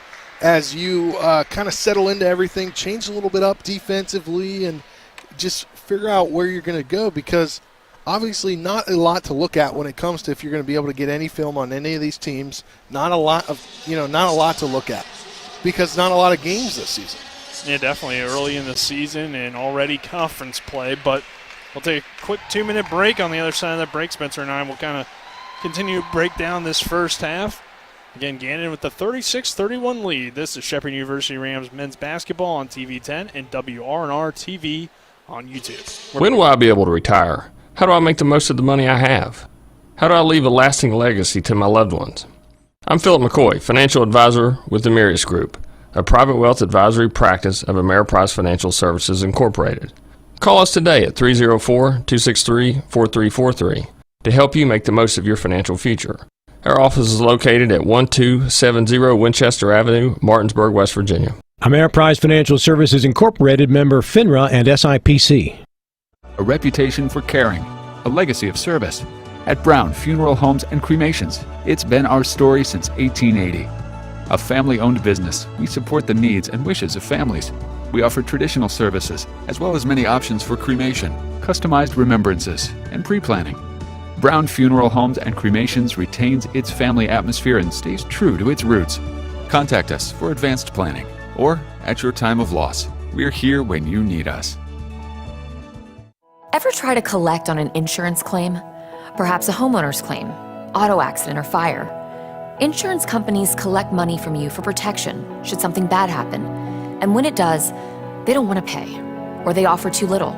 as you kind of settle into everything, change a little bit up defensively, and just figure out where you're going to go, because obviously not a lot to look at when it comes to if you're going to be able to get any film on any of these teams. Not a lot to look at, because not a lot of games this season. Yeah, definitely early in the season and already conference play, but we'll take a quick 2-minute break. On the other side of that break, Spencer and I will kind of continue to break down this first half. Again, Gannon with the 36-31 lead. This is Shepherd University Rams men's basketball on TV 10 and WRNR TV on YouTube. When will I be able to retire? How do I make the most of the money I have? How do I leave a lasting legacy to my loved ones? I'm Philip McCoy, financial advisor with the Mirius Group, a private wealth advisory practice of Ameriprise Financial Services Incorporated. Call us today at 304-263-4343 to help you make the most of your financial future. Our office is located at 1270 Winchester Avenue, Martinsburg, West Virginia. Ameriprise Financial Services Incorporated, member FINRA and SIPC. A reputation for caring, a legacy of service. At Brown Funeral Homes and Cremations, it's been our story since 1880. A family-owned business, we support the needs and wishes of families. We offer traditional services, as well as many options for cremation, customized remembrances, and pre-planning. Brown Funeral Homes and Cremations retains its family atmosphere and stays true to its roots. Contact us for advanced planning, or at your time of loss. We're here when you need us. Ever try to collect on an insurance claim? Perhaps a homeowner's claim, auto accident, or fire. Insurance companies collect money from you for protection should something bad happen. And when it does, they don't want to pay, or they offer too little.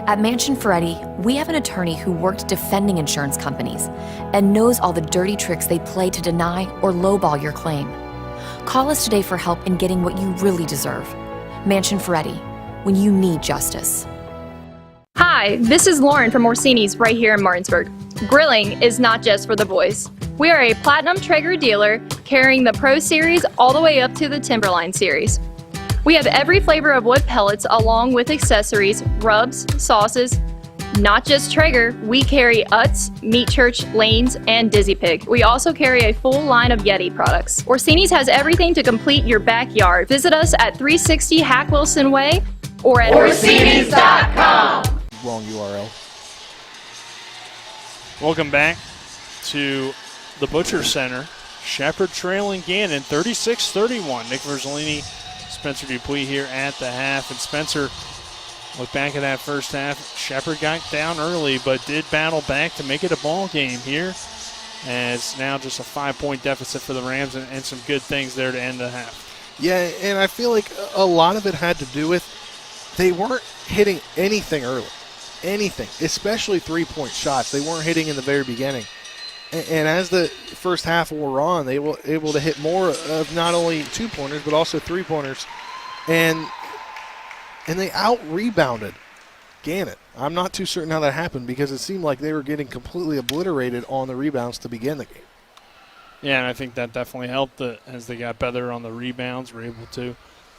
At Mansion Ferretti, we have an attorney who worked defending insurance companies and knows all the dirty tricks they play to deny or lowball your claim. Call us today for help in getting what you really deserve. Mansion Ferretti, when you need justice. Hi, this is Lauren from Orsini's right here in Martinsburg. Grilling is not just for the boys. We are a Platinum Traeger dealer carrying the Pro Series all the way up to the Timberline Series. We have every flavor of wood pellets along with accessories, rubs, sauces. Not just Traeger, we carry Utz, Meat Church, Lanes, and Dizzy Pig. We also carry a full line of Yeti products. Orsini's has everything to complete your backyard. Visit us at 360 Hack Wilson Way or at Orsini's.com. Wrong URL. Welcome back to the Butcher Center. Shepherd trailing Gannon 36-31. Nick Verzolini, Spencer Dupuis here at the half. And Spencer, look back at that first half. Shepherd got down early, but did battle back to make it a ball game here. As now just a 5-point deficit for the Rams and some good things there to end the half. Yeah, and I feel like a lot of it had to do with they weren't hitting anything early. Anything, especially three-point shots. They weren't hitting in the very beginning. And as the first half wore on, they were able to hit more of not only two-pointers but also three-pointers. And they out-rebounded Gannon. I'm not too certain how that happened because it seemed like they were getting completely obliterated on the rebounds to begin the game. Yeah, and I think that definitely helped as they got better on the rebounds, were able to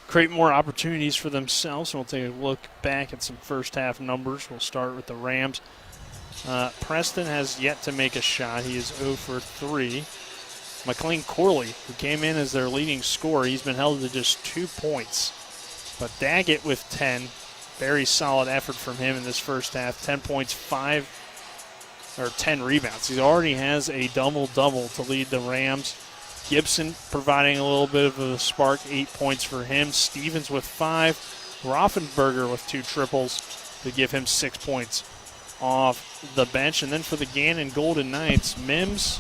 create more opportunities for themselves. And we'll take a look back at some first half numbers. We'll start with the Rams. Preston has yet to make a shot. He is 0 for 3. McLean Corley, who came in as their leading scorer, he's been held to just 2 points. But Daggett with 10. Very solid effort from him in this first half. 10 points, 10 rebounds. He already has a double-double to lead the Rams. Gibson providing a little bit of a spark, 8 points for him. Stevens with 5. Raffensberger with 2 triples to give him 6 points off the bench. And then for the Gannon Golden Knights, Mims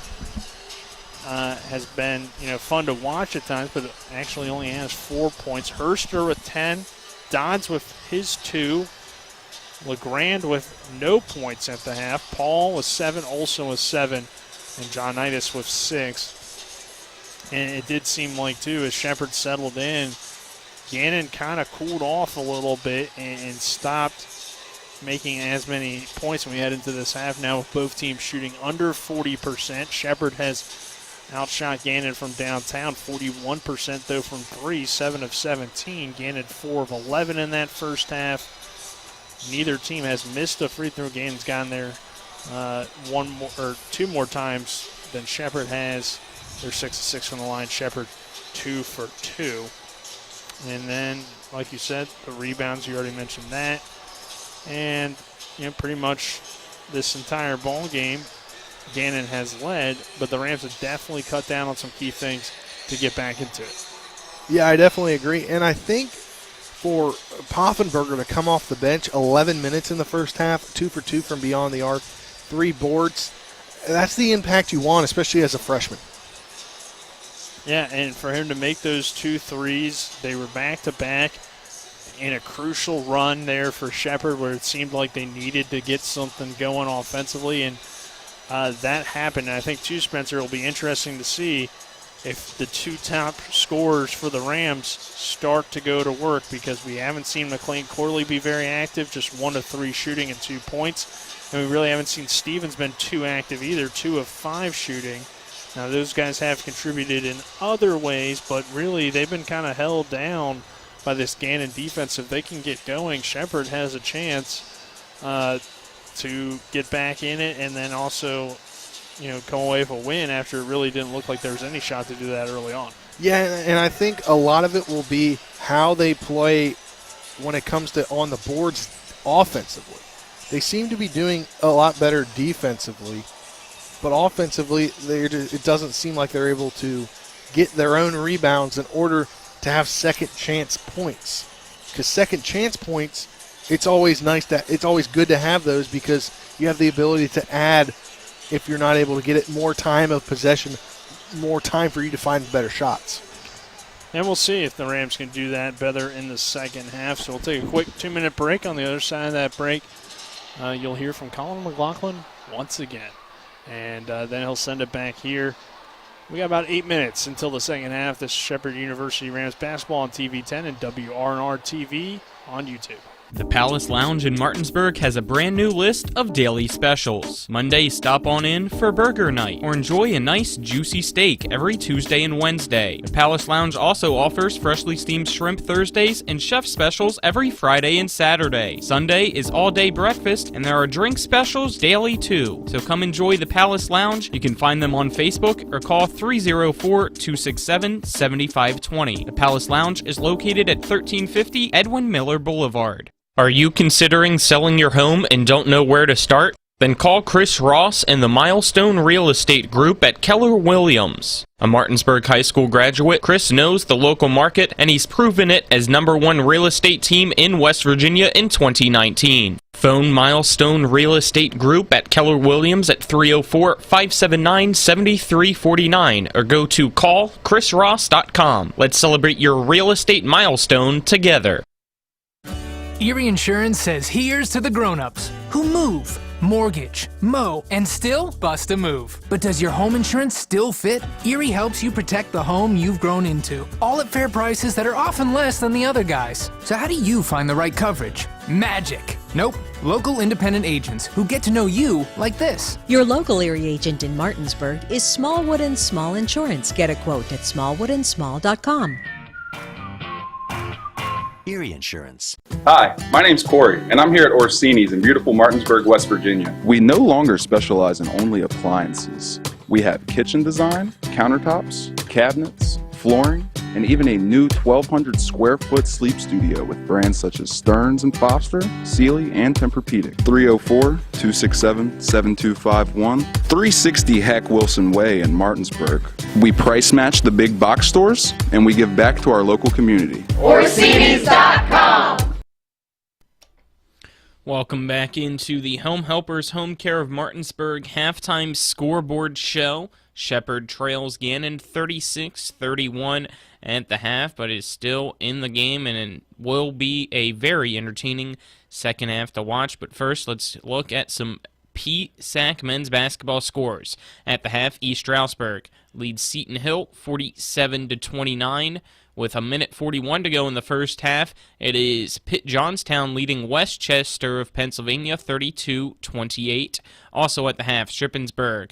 has been fun to watch at times, but actually only has 4 points. Herster with 10. Dodds with his 2. LeGrand with no points at the half. Paul with 7. Olson with 7. And John Knightis with 6. And it did seem like, too, as Shepherd settled in, Gannon kind of cooled off a little bit and stopped making as many points when we head into this half now with both teams shooting under 40%. Shepherd has outshot Gannon from downtown, 41% though from 3, 7 of 17. Gannon 4 of 11 in that first half. Neither team has missed a free throw. Gannon's gotten there 2 more times than Shepherd has. They're 6 of 6 from the line. Shepherd 2 for 2. And then, like you said, the rebounds, you already mentioned that. And, pretty much this entire ball game, Gannon has led, but the Rams have definitely cut down on some key things to get back into it. Yeah, I definitely agree. And I think for Poffenberger to come off the bench 11 minutes in the first half, 2 for 2 from beyond the arc, 3 boards, that's the impact you want, especially as a freshman. Yeah, and for him to make those 2 threes, they were back-to-back in a crucial run there for Shepherd where it seemed like they needed to get something going offensively, and that happened. And I think, too, Spencer, it'll be interesting to see if the 2 top scorers for the Rams start to go to work, because we haven't seen McLean Corley be very active, just 1 of 3 shooting and 2 points. And we really haven't seen Stevens been too active either, 2 of 5 shooting. Now, those guys have contributed in other ways, but really they've been kind of held down by this Gannon defense. If they can get going, Shepherd has a chance to get back in it and then also, come away with a win after it really didn't look like there was any shot to do that early on. Yeah, and I think a lot of it will be how they play when it comes to on the boards offensively. They seem to be doing a lot better defensively, but offensively, it doesn't seem like they're able to get their own rebounds in order to have second chance points. Because second chance points, it's always good to have those because you have the ability to add, if you're not able to get it, more time of possession, more time for you to find better shots. And we'll see if the Rams can do that better in the second half. So we'll take a quick 2-minute break. On the other side of that break, you'll hear from Colin McLaughlin once again. And then he'll send it back here. We got about 8 minutes until the second half. This is Shepherd University Rams basketball on TV 10 and WRNR TV on YouTube. The Palace Lounge in Martinsburg has a brand new list of daily specials. Monday, stop on in for burger night or enjoy a nice juicy steak every Tuesday and Wednesday. The Palace Lounge also offers freshly steamed shrimp Thursdays and chef specials every Friday and Saturday. Sunday is all-day breakfast and there are drink specials daily too. So come enjoy the Palace Lounge. You can find them on Facebook or call 304-267-7520. The Palace Lounge is located at 1350 Edwin Miller Boulevard. Are you considering selling your home and don't know where to start? Then call Chris Ross and the Milestone Real Estate Group at Keller Williams. A Martinsburg High School graduate, Chris knows the local market and he's proven it as #1 real estate team in West Virginia in 2019. Phone Milestone Real Estate Group at Keller Williams at 304-579-7349 or go to callchrisross.com. Let's celebrate your real estate milestone together. Erie Insurance says here's to the grown-ups who move, mortgage, mow, and still bust a move. But does your home insurance still fit? Erie helps you protect the home you've grown into, all at fair prices that are often less than the other guys. So how do you find the right coverage? Magic. Nope. Local independent agents who get to know you like this. Your local Erie agent in Martinsburg is Smallwood & Small Insurance. Get a quote at smallwoodandsmall.com. Erie Insurance. Hi, my name's Corey, and I'm here at Orsini's in beautiful Martinsburg, West Virginia. We no longer specialize in only appliances. We have kitchen design, countertops, cabinets, flooring, and even a new 1,200 square foot sleep studio with brands such as Stearns & Foster, Sealy, and Tempur-Pedic. 304-267-7251, 360 Hack Wilson Way in Martinsburg. We price match the big box stores, and we give back to our local community. Orsini's.com. Welcome back into the Home Helpers Home Care of Martinsburg halftime scoreboard show. Shepherd trails Gannon 36-31 at the half, but is still in the game and it will be a very entertaining second half to watch. But first, let's look at some PSAC men's basketball scores. At the half, East Stroudsburg leads Seton Hill 47-29. With a minute 41 to go in the first half, it is Pitt Johnstown leading Westchester of Pennsylvania 32-28. Also at the half, Shippensburg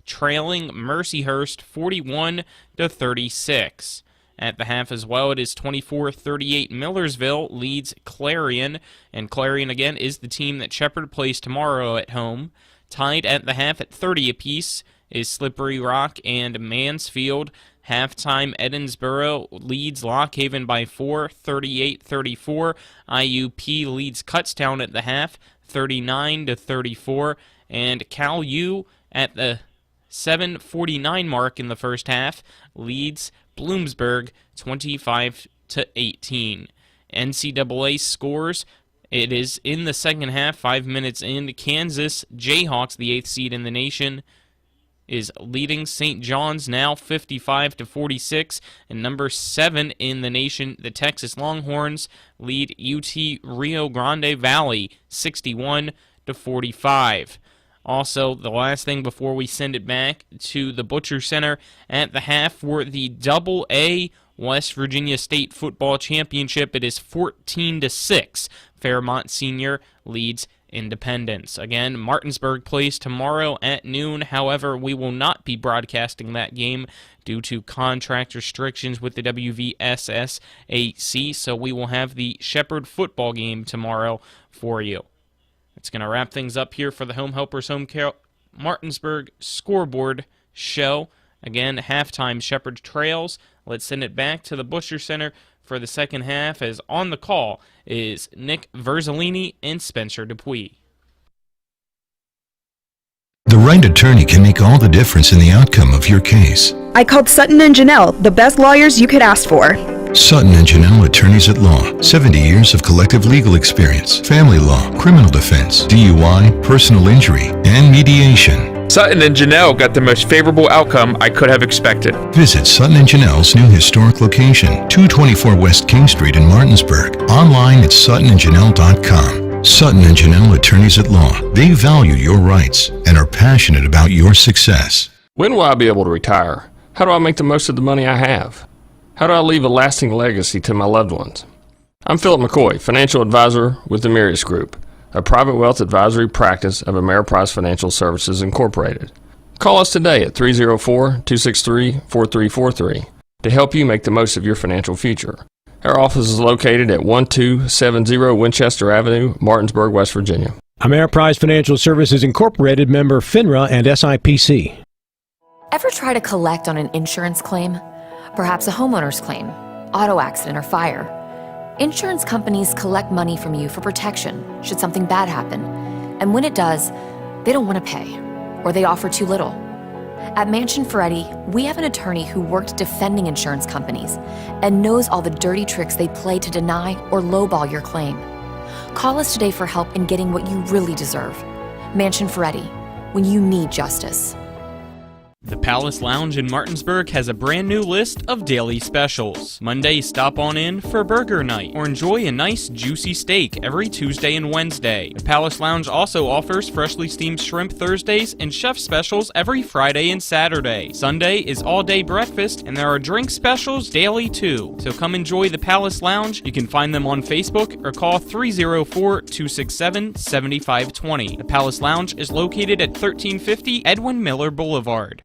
trailing Mercyhurst 41-36. At the half as well, it is 24-38. Millersville leads Clarion, and Clarion again is the team that Shepherd plays tomorrow at home. Tied at the half at 30 apiece is Slippery Rock and Mansfield. Halftime, Edensboro leads Lockhaven by 4, 38-34. IUP leads Kutztown at the half, 39-34. And Cal U at the 7:49 mark in the first half leads Bloomsburg 25-18. NCAA scores. It is in the second half, 5 minutes in. Kansas Jayhawks, the 8th seed in the nation, is leading St. John's now 55-46, and number 7 in the nation, the Texas Longhorns, lead UT Rio Grande Valley 61-45. Also, the last thing before we send it back to the Butcher Center at the half for the Double-A West Virginia State Football Championship, it is 14-6. Fairmont Senior leads Independence. Again, Martinsburg plays tomorrow at noon. However, we will not be broadcasting that game due to contract restrictions with the WVSSAC, so we will have the Shepherd football game tomorrow for you. It's going to wrap things up here for the Home Helpers Home Care Martinsburg scoreboard show. Again, halftime Shepherd trails. Let's send it back to the Butcher Center for the second half, as on the call is Nick Verzolini and Spencer Dupuis. The right attorney can make all the difference in the outcome of your case. I called Sutton and Janelle, the best lawyers you could ask for. Sutton and Janelle Attorneys at Law. 70 years of collective legal experience. Family law, criminal defense, DUI, personal injury, and mediation. Sutton and Janelle got the most favorable outcome I could have expected. Visit Sutton and Janelle's new historic location, 224 West King Street in Martinsburg. Online at suttonandjanelle.com. Sutton and Janelle Attorneys at Law. They value your rights and are passionate about your success. When will I be able to retire? How do I make the most of the money I have? How do I leave a lasting legacy to my loved ones? I'm Philip McCoy, financial advisor with the Mirius Group, a private wealth advisory practice of Ameriprise Financial Services Incorporated. Call us today at 304-263-4343 to help you make the most of your financial future. Our office is located at 1270 Winchester Avenue, Martinsburg, West Virginia. Ameriprise Financial Services Incorporated, member FINRA and SIPC. Ever try to collect on an insurance claim? Perhaps a homeowner's claim, auto accident, or fire. Insurance companies collect money from you for protection should something bad happen. And when it does, they don't want to pay, or they offer too little. At Mansion Ferretti, we have an attorney who worked defending insurance companies and knows all the dirty tricks they play to deny or lowball your claim. Call us today for help in getting what you really deserve. Mansion Ferretti, when you need justice. The Palace Lounge in Martinsburg has a brand new list of daily specials. Monday, stop on in for burger night or enjoy a nice juicy steak every Tuesday and Wednesday. The Palace Lounge also offers freshly steamed shrimp Thursdays and chef specials every Friday and Saturday. Sunday is all-day breakfast and there are drink specials daily too. So come enjoy the Palace Lounge. You can find them on Facebook or call 304-267-7520. The Palace Lounge is located at 1350 Edwin Miller Boulevard.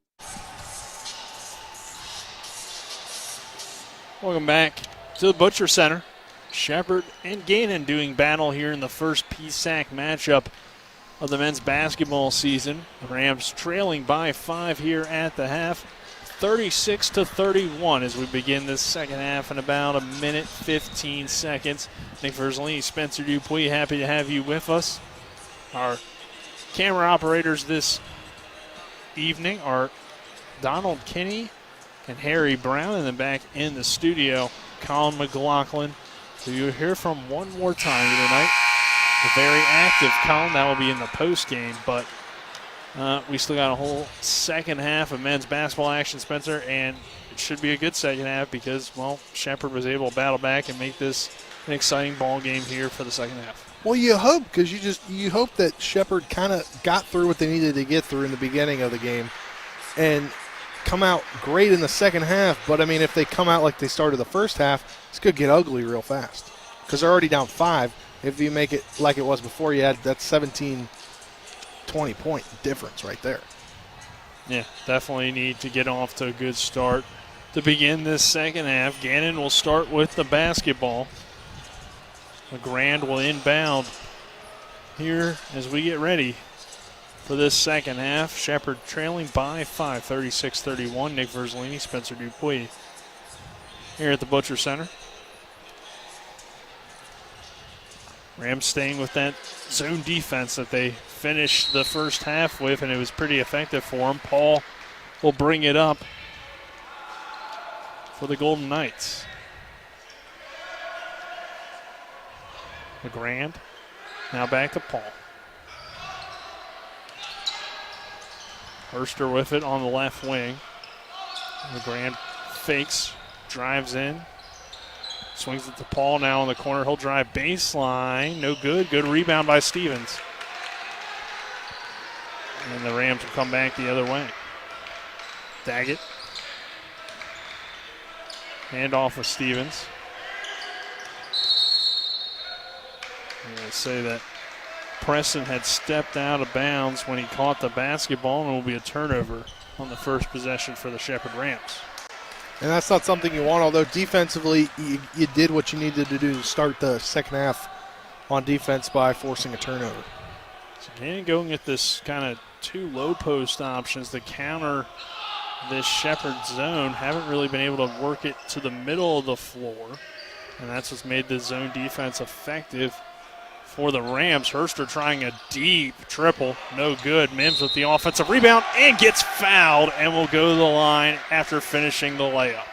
Welcome back to the Butcher Center. Shepherd and Gannon doing battle here in the first PSAC matchup of the men's basketball season. The Rams trailing by 5 here at the half, 36-31 as we begin this second half in about a minute 15 seconds. Nick Verzolini, Spencer Dupuis, happy to have you with us. Our camera operators this evening are Donald Kinney and Harry Brown, and then back in the studio, Colin McLaughlin, who you'll hear from one more time here tonight. The very active Colin, that will be in the post game, but we still got a whole second half of men's basketball action, Spencer, and it should be a good second half because, well, Shepherd was able to battle back and make this an exciting ball game here for the second half. Well, you hope, because you hope that Shepherd kind of got through what they needed to get through in the beginning of the game and come out great in the second half. But, I mean, if they come out like they started the first half, it's going to get ugly real fast because they're already down 5. If you make it like it was before, you had that 17-20 point difference right there. Yeah, definitely need to get off to a good start to begin this second half. Gannon will start with the basketball. LeGrand will inbound here as we get ready for this second half. Shepherd trailing by 5, 36-31. Nick Verzolini, Spencer Dupuis here at the Butcher Center. Rams staying with that zone defense that they finished the first half with, and it was pretty effective for them. Paul will bring it up for the Golden Knights. LeGrand now back to Paul. Hurster with it on the left wing. LeGrand fakes, drives in, swings it to Paul now in the corner. He'll drive baseline. No good. Good rebound by Stevens. And the Rams will come back the other way. Daggett. Hand off with Stevens. I'm going to say that Preston had stepped out of bounds when he caught the basketball, and it will be a turnover on the first possession for the Shepherd Rams. And that's not something you want, although defensively you did what you needed to do to start the second half on defense by forcing a turnover. So Gannon going at this kind of 2 low post options to counter this Shepherd zone. Haven't really been able to work it to the middle of the floor, and that's what's made the zone defense effective for the Rams. Hurster trying a deep triple. No good. Mims with the offensive rebound and gets fouled and will go to the line after finishing the layup.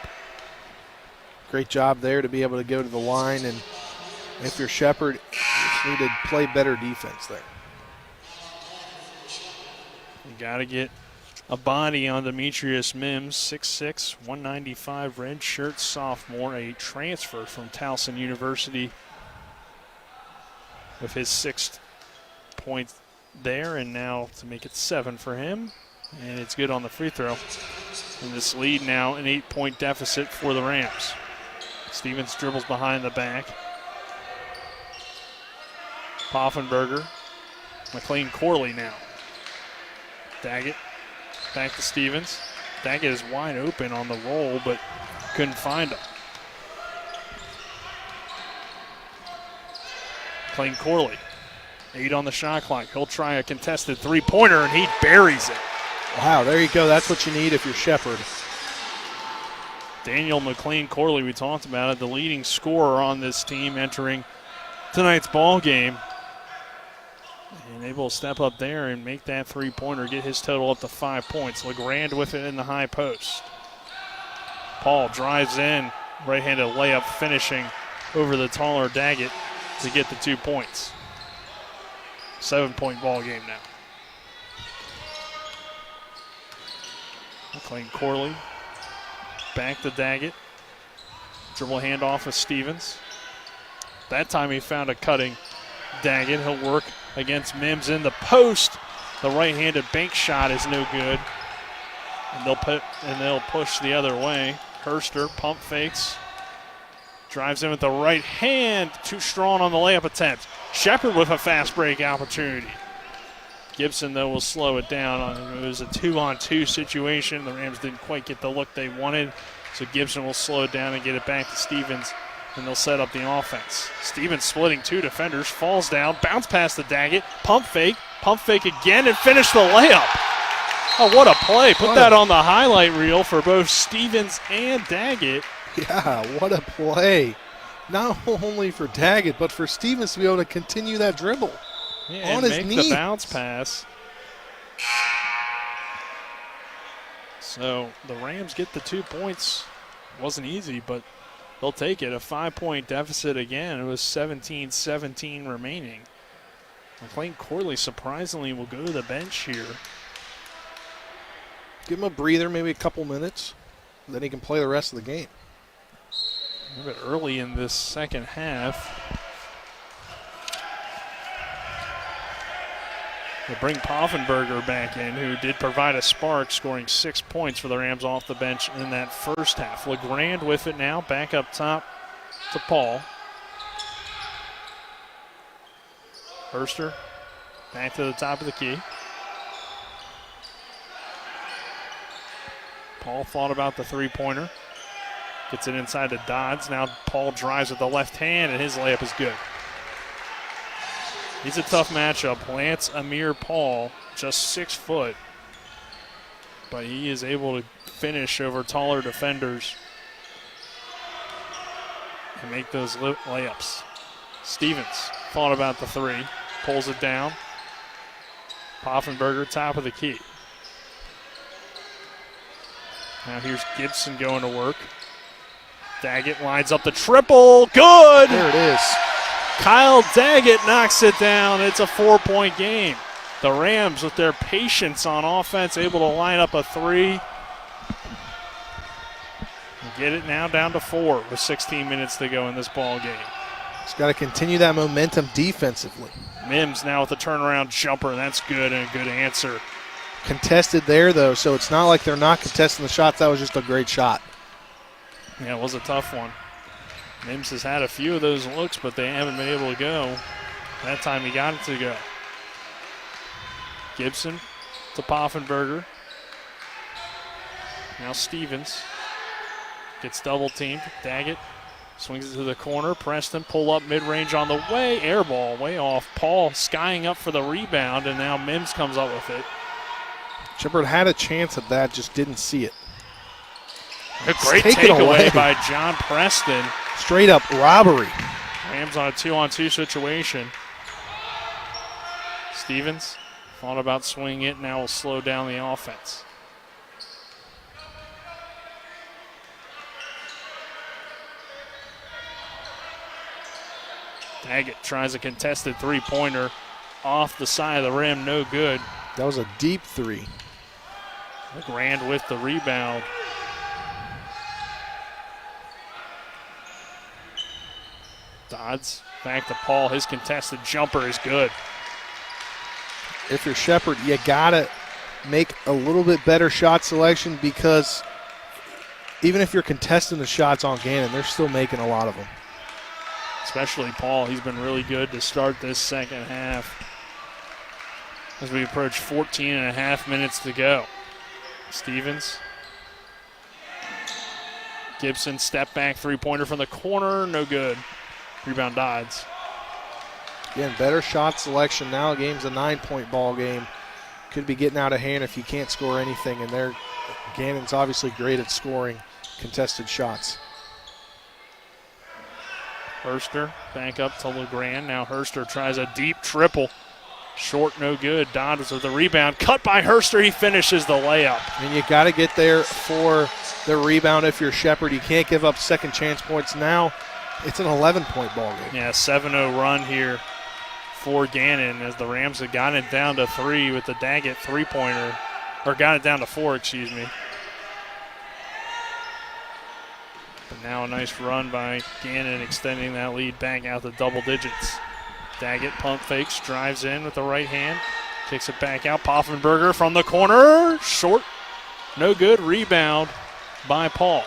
Great job there to be able to go to the line, and if you're Shepherd, you just need to play better defense there. You got to get a body on Demetrius Mims, 6'6", 195, red shirt sophomore, a transfer from Towson University with his 6th point there, and now to make it 7 for him. And it's good on the free throw. And this lead now an 8-point deficit for the Rams. Stevens dribbles behind the back. Poffenberger. McLean Corley now. Daggett back to Stevens. Daggett is wide open on the roll, but couldn't find him. McLean Corley, 8 on the shot clock. He'll try a contested three-pointer, and he buries it. Wow, there you go. That's what you need if you're Shepherd. Daniel McLean Corley, we talked about it, the leading scorer on this team entering tonight's ball game. And able to step up there and make that three-pointer, get his total up to 5 points. LeGrand with it in the high post. Paul drives in, right-handed layup finishing over the taller Daggett to get the 2 points. 7-point ball game now. McLean Corley back to Daggett. Dribble handoff with Stevens. That time he found a cutting Daggett. He'll work against Mims in the post. The right-handed bank shot is no good. And they'll push the other way. Herster pump fakes. Drives in with the right hand. Too strong on the layup attempt. Shepherd with a fast break opportunity. Gibson, though, will slow it down. It was a 2-on-2 situation. The Rams didn't quite get the look they wanted. So Gibson will slow it down and get it back to Stevens. And they'll set up the offense. Stevens splitting 2 defenders, falls down, bounce past the Daggett, pump fake again, and finish the layup. Oh, what a play. Put that on the highlight reel for both Stevens and Daggett. Yeah, what a play. Not only for Daggett, but for Stevens to be able to continue that dribble. Yeah, on and his make knee. The bounce pass. So the Rams get the 2 points. Wasn't easy, but they'll take it. A 5-point deficit again. It was 17-17 remaining. McLean Corley surprisingly will go to the bench here. Give him a breather, maybe a couple minutes. Then he can play the rest of the game. A little bit early in this second half. They bring Poffenberger back in, who did provide a spark, scoring 6 points for the Rams off the bench in that first half. LeGrand with it now, back up top to Paul. Herster back to the top of the key. Paul thought about the three-pointer. Gets it inside to Dodds. Now Paul drives with the left hand, and his layup is good. He's a tough matchup. Lance Amir Paul, just 6 foot. But he is able to finish over taller defenders and make those layups. Stevens thought about the three. Pulls it down. Poffenberger, top of the key. Now here's Gibson going to work. Daggett lines up the triple. Good! There it is. Kyle Daggett knocks it down. It's a 4-point game. The Rams, with their patience on offense, able to line up a three. Get it now down to 4 with 16 minutes to go in this ball game. He's got to continue that momentum defensively. Mims now with the turnaround jumper. That's good and a good answer. Contested there, though, so it's not like they're not contesting the shots. That was just a great shot. Yeah, it was a tough one. Mims has had a few of those looks, but they haven't been able to go. That time he got it to go. Gibson to Poffenberger. Now Stevens gets double teamed. Daggett swings it to the corner. Preston pull up mid-range on the way. Air ball way off. Paul skying up for the rebound, and now Mims comes up with it. Shepherd had a chance at that, just didn't see it. A great takeaway by John Preston. Straight up robbery. Rams on a 2-on-2 situation. Stevens thought about swinging it, now will slow down the offense. Daggett tries a contested three-pointer off the side of the rim, no good. That was a deep three. LeGrand with the rebound. Dodds back to Paul. His contested jumper is good. If you're Shepherd, you got to make a little bit better shot selection, because even if you're contesting the shots on Gannon, they're still making a lot of them. Especially Paul. He's been really good to start this second half as we approach 14 and a half minutes to go. Stevens. Gibson step back three-pointer from the corner. No good. Rebound Dodds. Again, better shot selection. Now a game's a 9-point ball game. Could be getting out of hand if you can't score anything, and Gannon's obviously great at scoring contested shots. Herster back up to LeGrand. Now Herster tries a deep triple. Short, no good. Dodds with the rebound. Cut by Herster. He finishes the layup. And you got to get there for the rebound if you're Shepherd. You can't give up second chance points. Now it's an 11-point ball game. Yeah, 7-0 run here for Gannon as the Rams have gotten it down to 3 with the Daggett three-pointer. Or got it down to 4, excuse me. But now a nice run by Gannon, extending that lead back out to double digits. Daggett pump fakes, drives in with the right hand, kicks it back out. Poffenberger from the corner, short, no good. Rebound by Paul.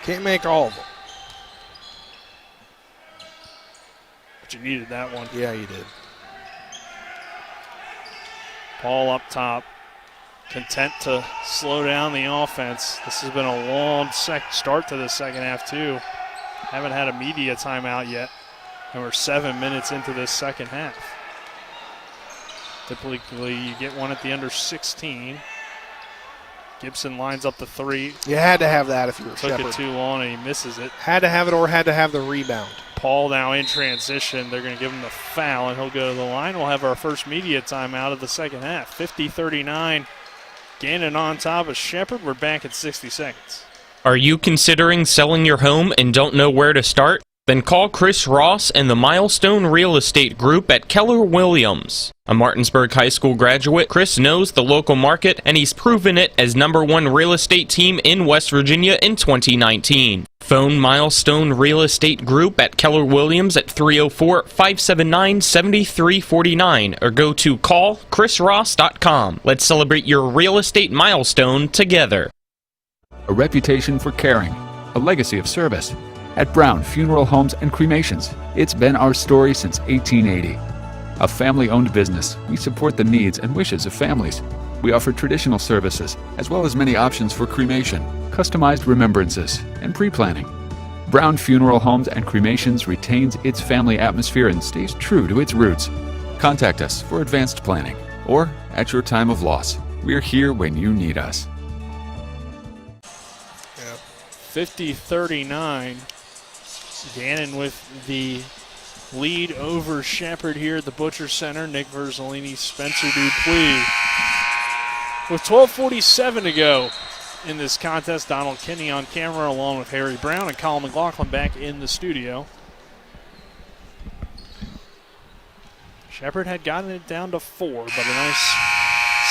Can't make all of them. But you needed that one. Yeah, you did. Paul up top, content to slow down the offense. This has been a long start to the second half too. Haven't had a media timeout yet. And we're 7 minutes into this second half. Typically, you get one at the under 16. Gibson lines up the three. You had to have that if you were Took Shepherd. it too long and he misses it. Had to have it or had to have the rebound. Paul now in transition. They're going to give him the foul and he'll go to the line. We'll have our first media timeout of the second half. 50-39. Gannon on top of Shepherd. We're back at 60 seconds. Are you considering selling your home and don't know where to start? Then call Chris Ross and the Milestone Real Estate Group at Keller Williams. A Martinsburg High School graduate, Chris knows the local market, and he's proven it as #1 real estate team in West Virginia in 2019. Phone Milestone Real Estate Group at Keller Williams at 304-579-7349 or go to callchrisross.com. Let's celebrate your real estate milestone together. A reputation for caring, a legacy of service. At Brown Funeral Homes and Cremations, it's been our story since 1880. A family-owned business, we support the needs and wishes of families. We offer traditional services, as well as many options for cremation, customized remembrances, and pre-planning. Brown Funeral Homes and Cremations retains its family atmosphere and stays true to its roots. Contact us for advanced planning, or at your time of loss. We're here when you need us. 50-39. Gannon with the lead over Shepherd here at the Butcher Center. Nick Verzolini, Spencer Dupuis. With 12:47 to go in this contest, Donald Kinney on camera along with Harry Brown and Colin McLaughlin back in the studio. Shepherd had gotten it down to 4, but a nice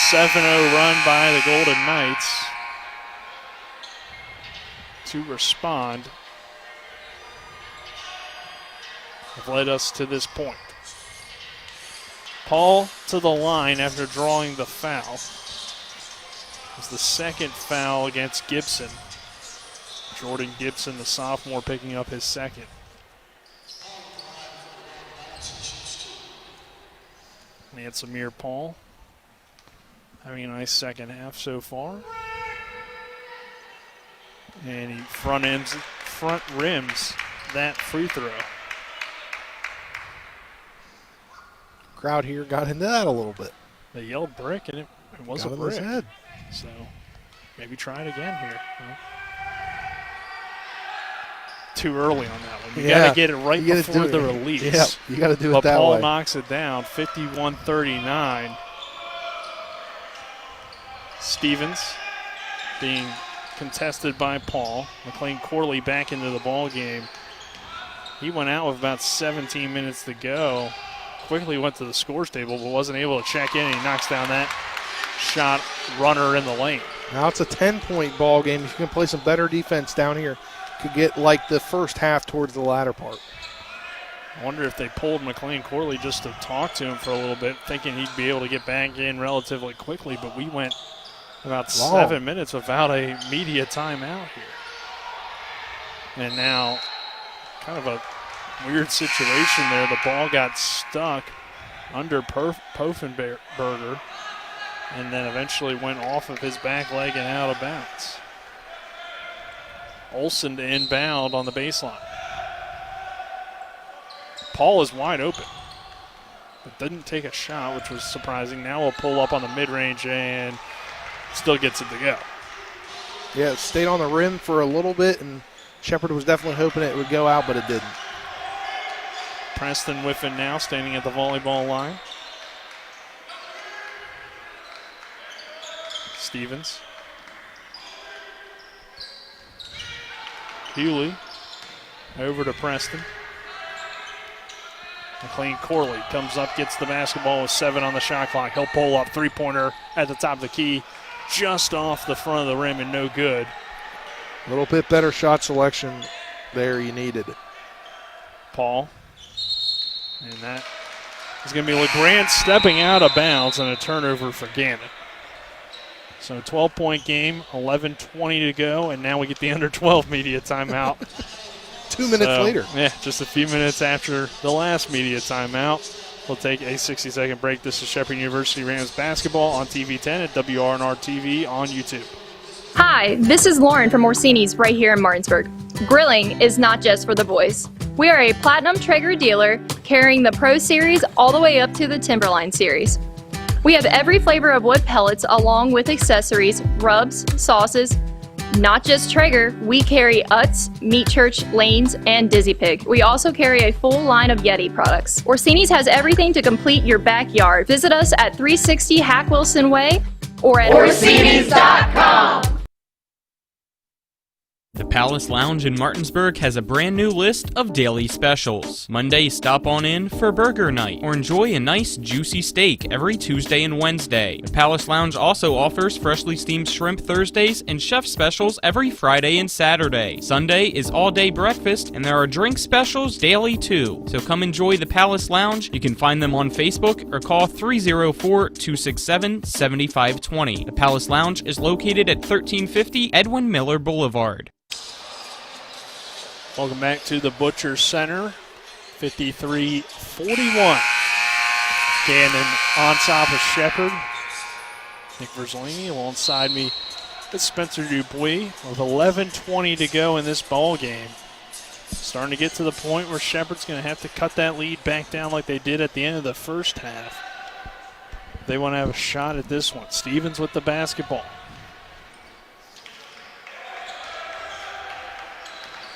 7-0 run by the Golden Knights to respond have led us to this point. Paul to the line after drawing the foul. It was the second foul against Gibson. Jordan Gibson, the sophomore, picking up his second. And Samir Paul having a nice second half so far. And he front rims that free throw. Crowd here got into that a little bit. They yelled brick, and it was got a in his brick. head. So maybe try it again here. Well, too early on that one. You got to get it right before the release. Yeah, you got to do it but that Paul way. knocks it down, 51-39. Stevens being contested by Paul. McLean Corley back into the ball game. He went out with about 17 minutes to go. quickly went to the scores table, but wasn't able to check in, and he knocks down that shot runner in the lane. Now it's a 10-point ball game. If you can play some better defense down here, could get like the first half towards the latter part. I wonder if they pulled McLean Corley just to talk to him for a little bit, thinking he'd be able to get back in relatively quickly, but we went about 7 minutes without a media timeout here. And now kind of a weird situation there. The ball got stuck under Poffenberger and then eventually went off of his back leg and out of bounds. Olsen to inbound on the baseline. Paul is wide open, but didn't take a shot, which was surprising. Now we'll pull up on the mid-range and still gets it to go. Yeah, it stayed on the rim for a little bit, and Shepherd was definitely hoping it would go out, but it didn't. Preston Whiffen now standing at the volleyball line. Stevens. Hewley over to Preston. McLean Corley comes up, gets the basketball with 7 on the shot clock. He'll pull up, three-pointer at the top of the key, just off the front of the rim and no good. A little bit better shot selection there you needed. Paul. And that is going to be LeGrand stepping out of bounds and a turnover for Gannon. So a 12-point game, 11:20 to go, and now we get the under 12 media timeout. 2 minutes later. Yeah, just a few minutes after the last media timeout. We'll take a 60-second break. This is Shepherd University Rams basketball on TV 10 at WRNR TV on YouTube. Hi, this is Lauren from Orsini's right here in Martinsburg. Grilling is not just for the boys. We are a Platinum Traeger dealer carrying the Pro Series all the way up to the Timberline Series. We have every flavor of wood pellets along with accessories, rubs, sauces. Not just Traeger, we carry Utz, Meat Church, Lanes, and Dizzy Pig. We also carry a full line of Yeti products. Orsini's has everything to complete your backyard. Visit us at 360 Hack Wilson Way or at Orsinis.com. The Palace Lounge in Martinsburg has a brand new list of daily specials. Monday, stop on in for burger night or enjoy a nice juicy steak every Tuesday and Wednesday. The Palace Lounge also offers freshly steamed shrimp Thursdays and chef specials every Friday and Saturday. Sunday is all-day breakfast and there are drink specials daily too. So come enjoy the Palace Lounge. You can find them on Facebook or call 304-267-7520. The Palace Lounge is located at 1350 Edwin Miller Boulevard. Welcome back to the Butcher Center. 53-41. Gannon on top of Shepherd. Nick Verzolini alongside me is Spencer Dupuis with 11:20 to go in this ball game. Starting to get to the point where Shepherd's going to have to cut that lead back down like they did at the end of the first half. They want to have a shot at this one. Stevens with the basketball.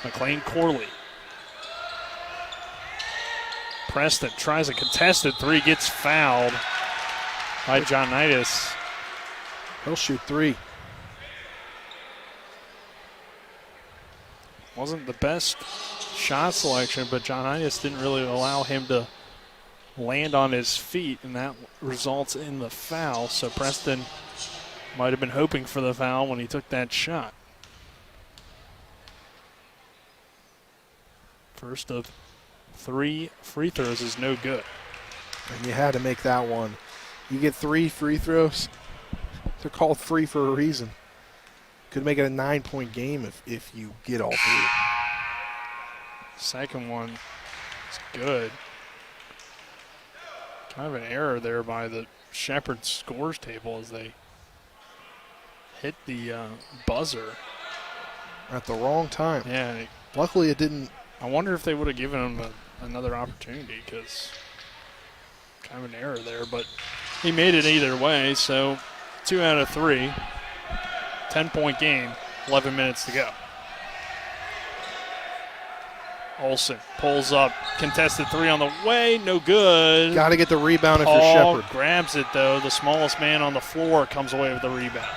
McLean Corley. Preston tries a contested three, gets fouled by Johnitis. He'll shoot 3. Wasn't the best shot selection, but Johnitis didn't really allow him to land on his feet, and that results in the foul. So Preston might have been hoping for the foul when he took that shot. First of 3 free throws is no good. And you had to make that one. You get 3 free throws. They're called free for a reason. Could make it a 9-point game if you get all 3. Second one is good. Kind of an error there by the Shepherd scores table as they hit the buzzer. At the wrong time. Yeah. Luckily it didn't. I wonder if they would have given him another opportunity, because kind of an error there, but he made it either way. So 2 out of 3, 10-point game, 11 minutes to go. Olsen pulls up, contested 3 on the way, no good. Got to get the rebound if Paul you're Shepherd. Grabs it though. The smallest man on the floor comes away with the rebound.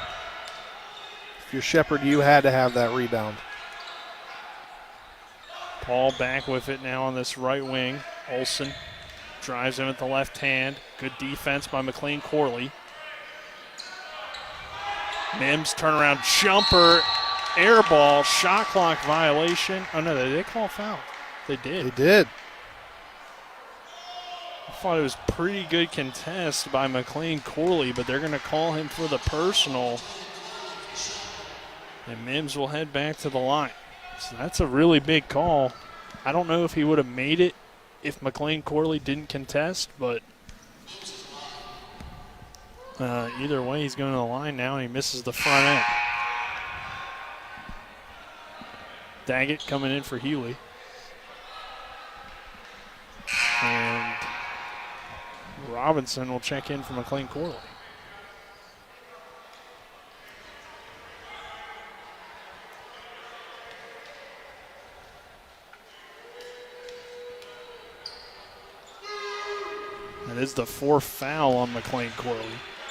If you're Shepherd, you had to have that rebound. Paul back with it now on this right wing. Olsen drives in with the left hand. Good defense by McLean Corley. Mims turnaround jumper, air ball, shot clock violation. Oh no, they did call a foul. They did. They did. I thought it was pretty good contest by McLean Corley, but they're going to call him for the personal. And Mims will head back to the line. So that's a really big call. I don't know if he would have made it if McLean Corley didn't contest, but either way, he's going to the line now, and he misses the front end. Daggett coming in for Healy. And Robinson will check in for McLean Corley. That is the fourth foul on McLean Corley.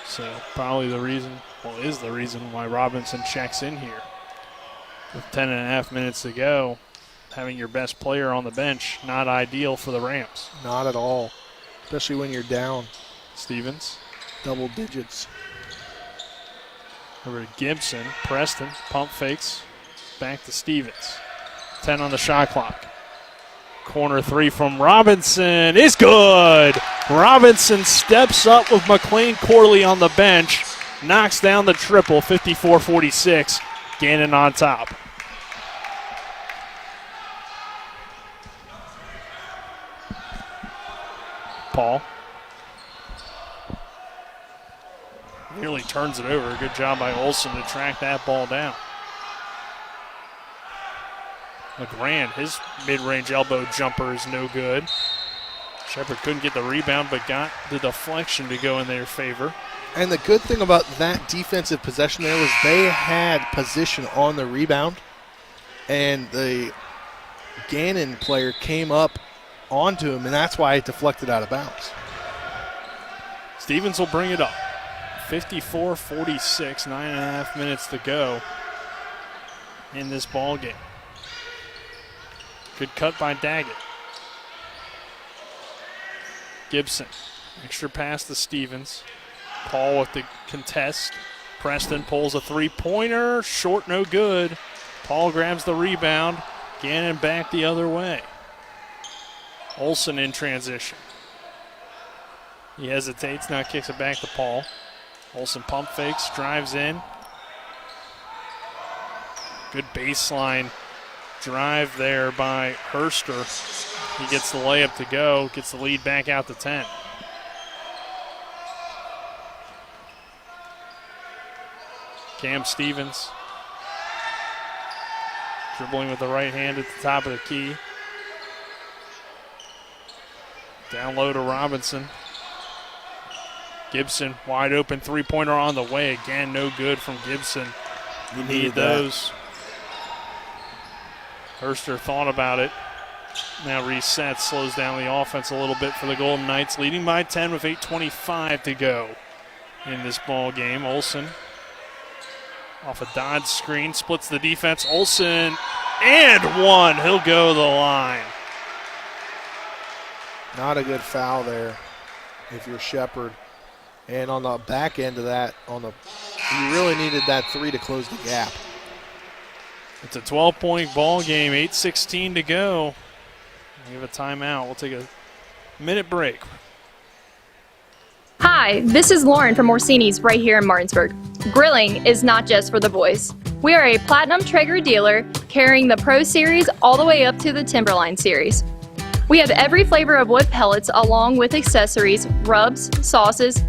So probably the reason, is the reason why Robinson checks in here. With 10.5 minutes to go, having your best player on the bench, not ideal for the Rams. Not at all, especially when you're down. Stevens. Double digits. Over to Gibson. Preston, pump fakes. Back to Stevens. 10 on the shot clock. Corner three from Robinson is good. Robinson steps up with McLean Corley on the bench. Knocks down the triple, 54-46. Gannon on top. Paul. Nearly turns it over. Good job by Olsen to track that ball down. LeGrand, his mid-range elbow jumper is no good. Shepard couldn't get the rebound, but got the deflection to go in their favor. And the good thing about that defensive possession there was they had position on the rebound, and the Gannon player came up onto him, and that's why it deflected out of bounds. Stevens will bring it up. 54-46, 9.5 minutes to go in this ball game. Good cut by Daggett. Gibson, extra pass to Stevens. Paul with the contest. Preston pulls a three-pointer. Short, no good. Paul grabs the rebound. Gannon back the other way. Olsen in transition. He hesitates, now kicks it back to Paul. Olsen pump fakes, drives in. Good baseline drive there by Herster. He gets the layup to go, gets the lead back out to 10. Cam Stevens dribbling with the right hand at the top of the key. Down low to Robinson. Gibson, wide open three-pointer on the way. Again, no good from Gibson. You need those. Herster thought about it. Now resets, slows down the offense a little bit for the Golden Knights, leading by 10 with 8:25 to go in this ball game. Olsen off a dodge screen, splits the defense. Olsen and one. He'll go to the line. Not a good foul there if you're Shepard. And on the back end of that, you really needed that three to close the gap. It's a 12-point ball game, 8:16 to go. We have a timeout. We'll take a minute break. Hi, this is Lauren from Orsini's right here in Martinsburg. Grilling is not just for the boys. We are a Platinum Traeger dealer carrying the Pro Series all the way up to the Timberline Series. We have every flavor of wood pellets along with accessories, rubs, sauces.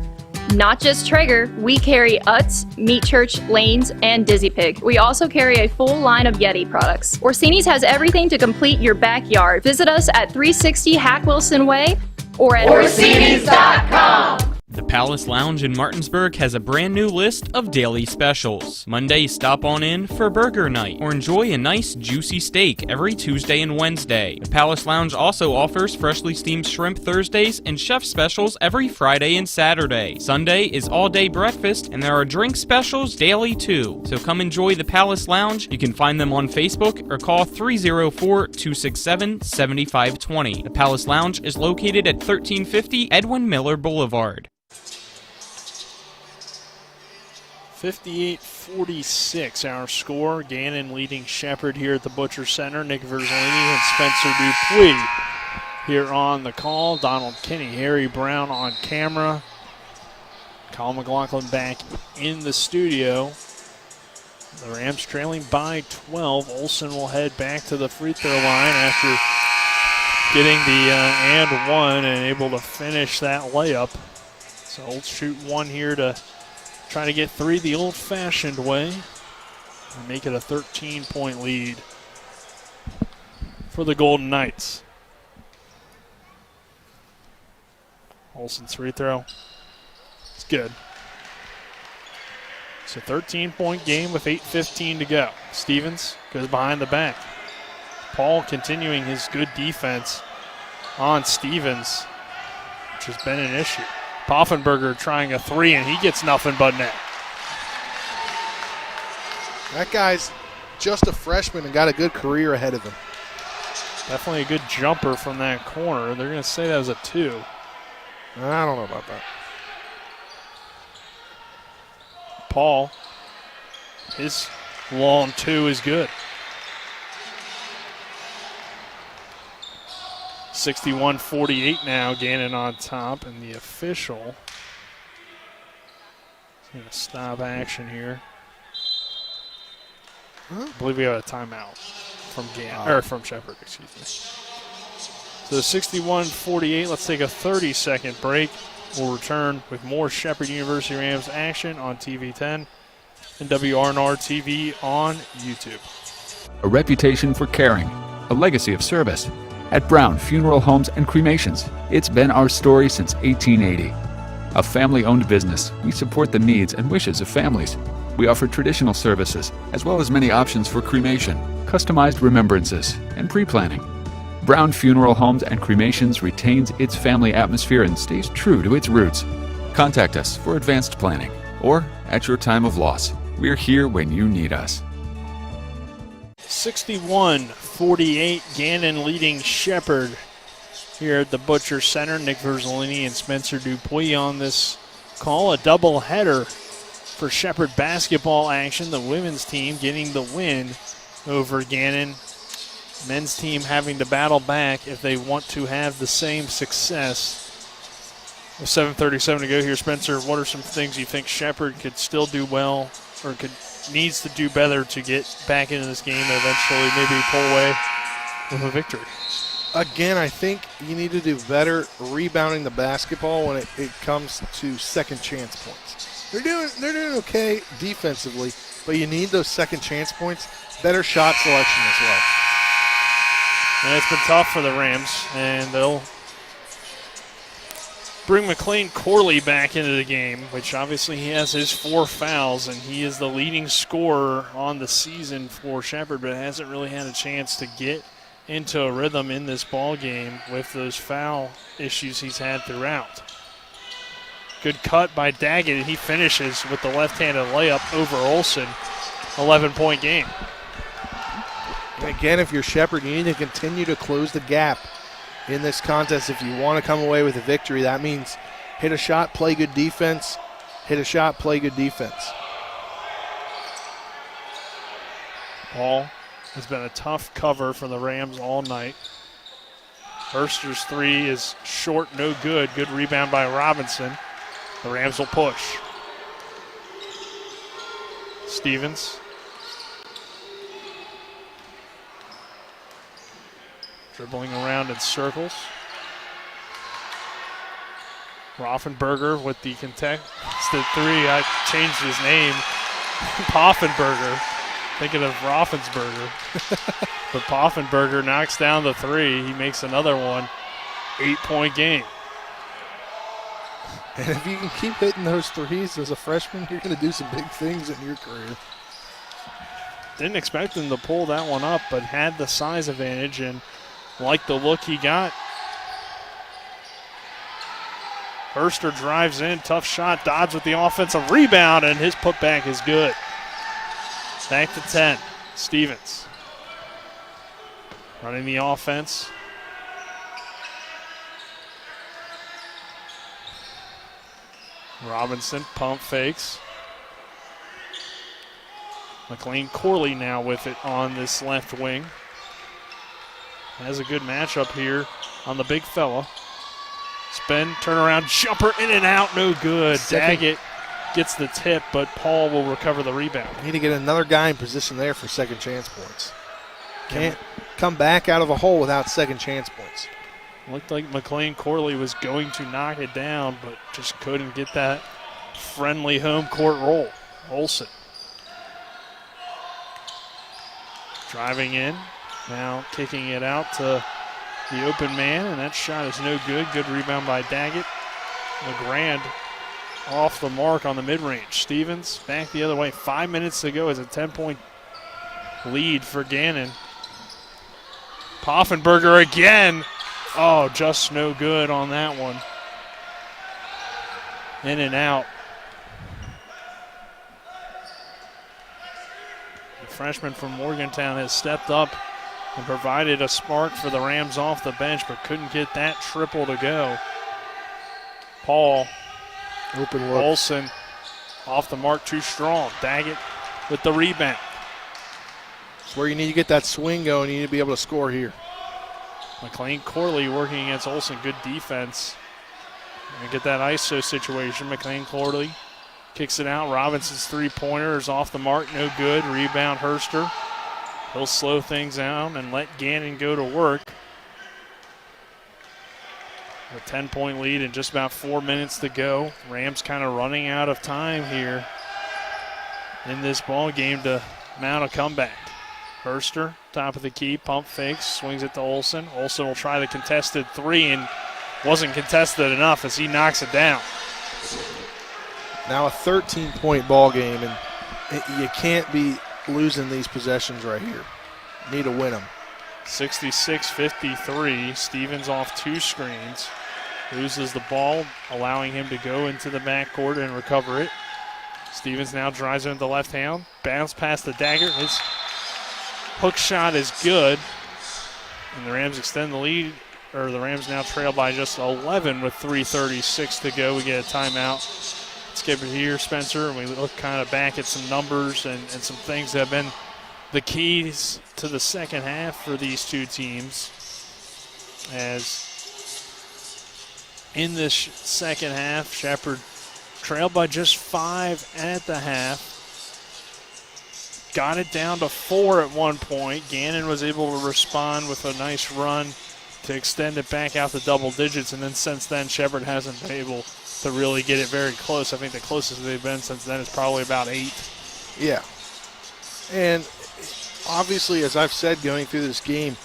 Not just Traeger, we carry Utz, Meat Church, Lanes, and Dizzy Pig. We also carry a full line of Yeti products. Orsini's has everything to complete your backyard. Visit us at 360 Hack Wilson Way or at Orsini's.com. The Palace Lounge in Martinsburg has a brand new list of daily specials. Monday, stop on in for burger night or enjoy a nice juicy steak every Tuesday and Wednesday. The Palace Lounge also offers freshly steamed shrimp Thursdays and chef specials every Friday and Saturday. Sunday is all-day breakfast and there are drink specials daily too. So come enjoy the Palace Lounge. You can find them on Facebook or call 304-267-7520. The Palace Lounge is located at 1350 Edwin Miller Boulevard. 58-46 our score. Gannon leading Shepherd here at the Butcher Center. Nick Verzolini and Spencer Dupuis here on the call. Donald Kinney, Harry Brown on camera. Colin McLaughlin back in the studio. The Rams trailing by 12. Olsen will head back to the free throw line after getting the and one and able to finish that layup. So he'll shoot one here to try to get three the old-fashioned way and make it a 13-point lead for the Golden Knights. Olsen's free throw. It's good. It's a 13-point game with 8:15 to go. Stevens goes behind the back. Paul continuing his good defense on Stevens, which has been an issue. Poffenberger trying a three, and he gets nothing but net. That guy's just a freshman and got a good career ahead of him. Definitely a good jumper from that corner. They're going to say that was a two. I don't know about that. Paul, his long two is good. 61-48 now, Gannon on top, and the official is going to stop action here. I believe we have a timeout from Gannon, or from Shepherd, excuse me. So 61-48, let's take a 30-second break. We'll return with more Shepherd University Rams action on TV 10 and WRNR TV on YouTube. A reputation for caring, a legacy of service. At Brown Funeral Homes and Cremations, it's been our story since 1880. A family-owned business, we support the needs and wishes of families. We offer traditional services, as well as many options for cremation, customized remembrances, and pre-planning. Brown Funeral Homes and Cremations retains its family atmosphere and stays true to its roots. Contact us for advanced planning, or at your time of loss. We're here when you need us. 61-48, Gannon leading Shepherd here at the Butcher Center. Nick Verzolini and Spencer Dupuis on this call. A doubleheader for Shepherd basketball action. The women's team getting the win over Gannon. Men's team having to battle back if they want to have the same success. With 7:37 to go here, Spencer, what are some things you think Shepherd could still do well or needs to do better to get back into this game and eventually maybe pull away with a victory? Again, I think you need to do better rebounding the basketball when it comes to second chance points. They're doing okay defensively, but you need those second chance points. Better shot selection as well. And it's been tough for the Rams, and they'll bring McLean Corley back into the game, which obviously he has his 4 fouls, and he is the leading scorer on the season for Shepherd, but hasn't really had a chance to get into a rhythm in this ball game with those foul issues he's had throughout. Good cut by Daggett, and he finishes with the left-handed layup over Olsen. 11-point game. And again, if you're Shepherd, you need to continue to close the gap in this contest. If you want to come away with a victory, that means hit a shot, play good defense. Hit a shot, play good defense. Paul has been a tough cover for the Rams all night. Hurster's three is short, no good. Good rebound by Robinson. The Rams will push. Stevens. Dribbling around in circles. Raffenberger with the contested three. I changed his name. Poffenberger. Thinking of Raffensberger. But Poffenberger knocks down the three. He makes another one. 8-point game. And if you can keep hitting those threes as a freshman, you're going to do some big things in your career. Didn't expect him to pull that one up, but had the size advantage and liked the look he got. Herster drives in, tough shot, Dodds with the offensive rebound, and his putback is good. Back to 10, Stevens. Running the offense. Robinson pump fakes. McLean Corley now with it on this left wing. Has a good matchup here on the big fella. Spin, turnaround, jumper, in and out, no good. Daggett gets the tip, but Paul will recover the rebound. Need to get another guy in position there for second chance points. Can't come back out of a hole without second chance points. Looked like McLean Corley was going to knock it down, but just couldn't get that friendly home court roll. Olsen driving in, now kicking it out to the open man, and that shot is no good. Good rebound by Daggett. LeGrand off the mark on the mid-range. Stevens back the other way. 5 minutes to go as a 10-point lead for Gannon. Poffenberger again. Oh, just no good on that one. In and out. The freshman from Morgantown has stepped up and provided a spark for the Rams off the bench, but couldn't get that triple to go. Paul. Open look. Olsen off the mark, too strong. Daggett with the rebound. It's where you need to get that swing going. You need to be able to score here. McLean Corley working against Olsen. Good defense. And get that ISO situation. McLean Corley kicks it out. Robinson's three-pointer is off the mark. No good. Rebound Herster. He'll slow things down and let Gannon go to work. A 10-point lead in just about 4 minutes to go. Rams kind of running out of time here in this ball game to mount a comeback. Herster, top of the key, pump fakes, swings it to Olsen. Olsen will try the contested three and wasn't contested enough as he knocks it down. Now a 13-point ball game, and you can't be losing these possessions right here. You need to win them. 66-53. Stevens off two screens. Loses the ball, allowing him to go into the backcourt and recover it. Stevens now drives into the left hand. Bounce past the Dagger. His hook shot is good. And the Rams extend the lead, or the Rams now trail by just 11 with 3:36 to go. We get a timeout. Let's get it here, Spencer, and we look kind of back at some numbers and some things that have been the keys to the second half for these two teams. As in this second half, Shepherd trailed by just 5 at the half. Got it down to 4 at one point. Gannon was able to respond with a nice run to extend it back out to double digits, and then since then, Shepherd hasn't been able to really get it very close. I think the closest they've been since then is probably about 8. Yeah. And obviously, as I've said going through this game,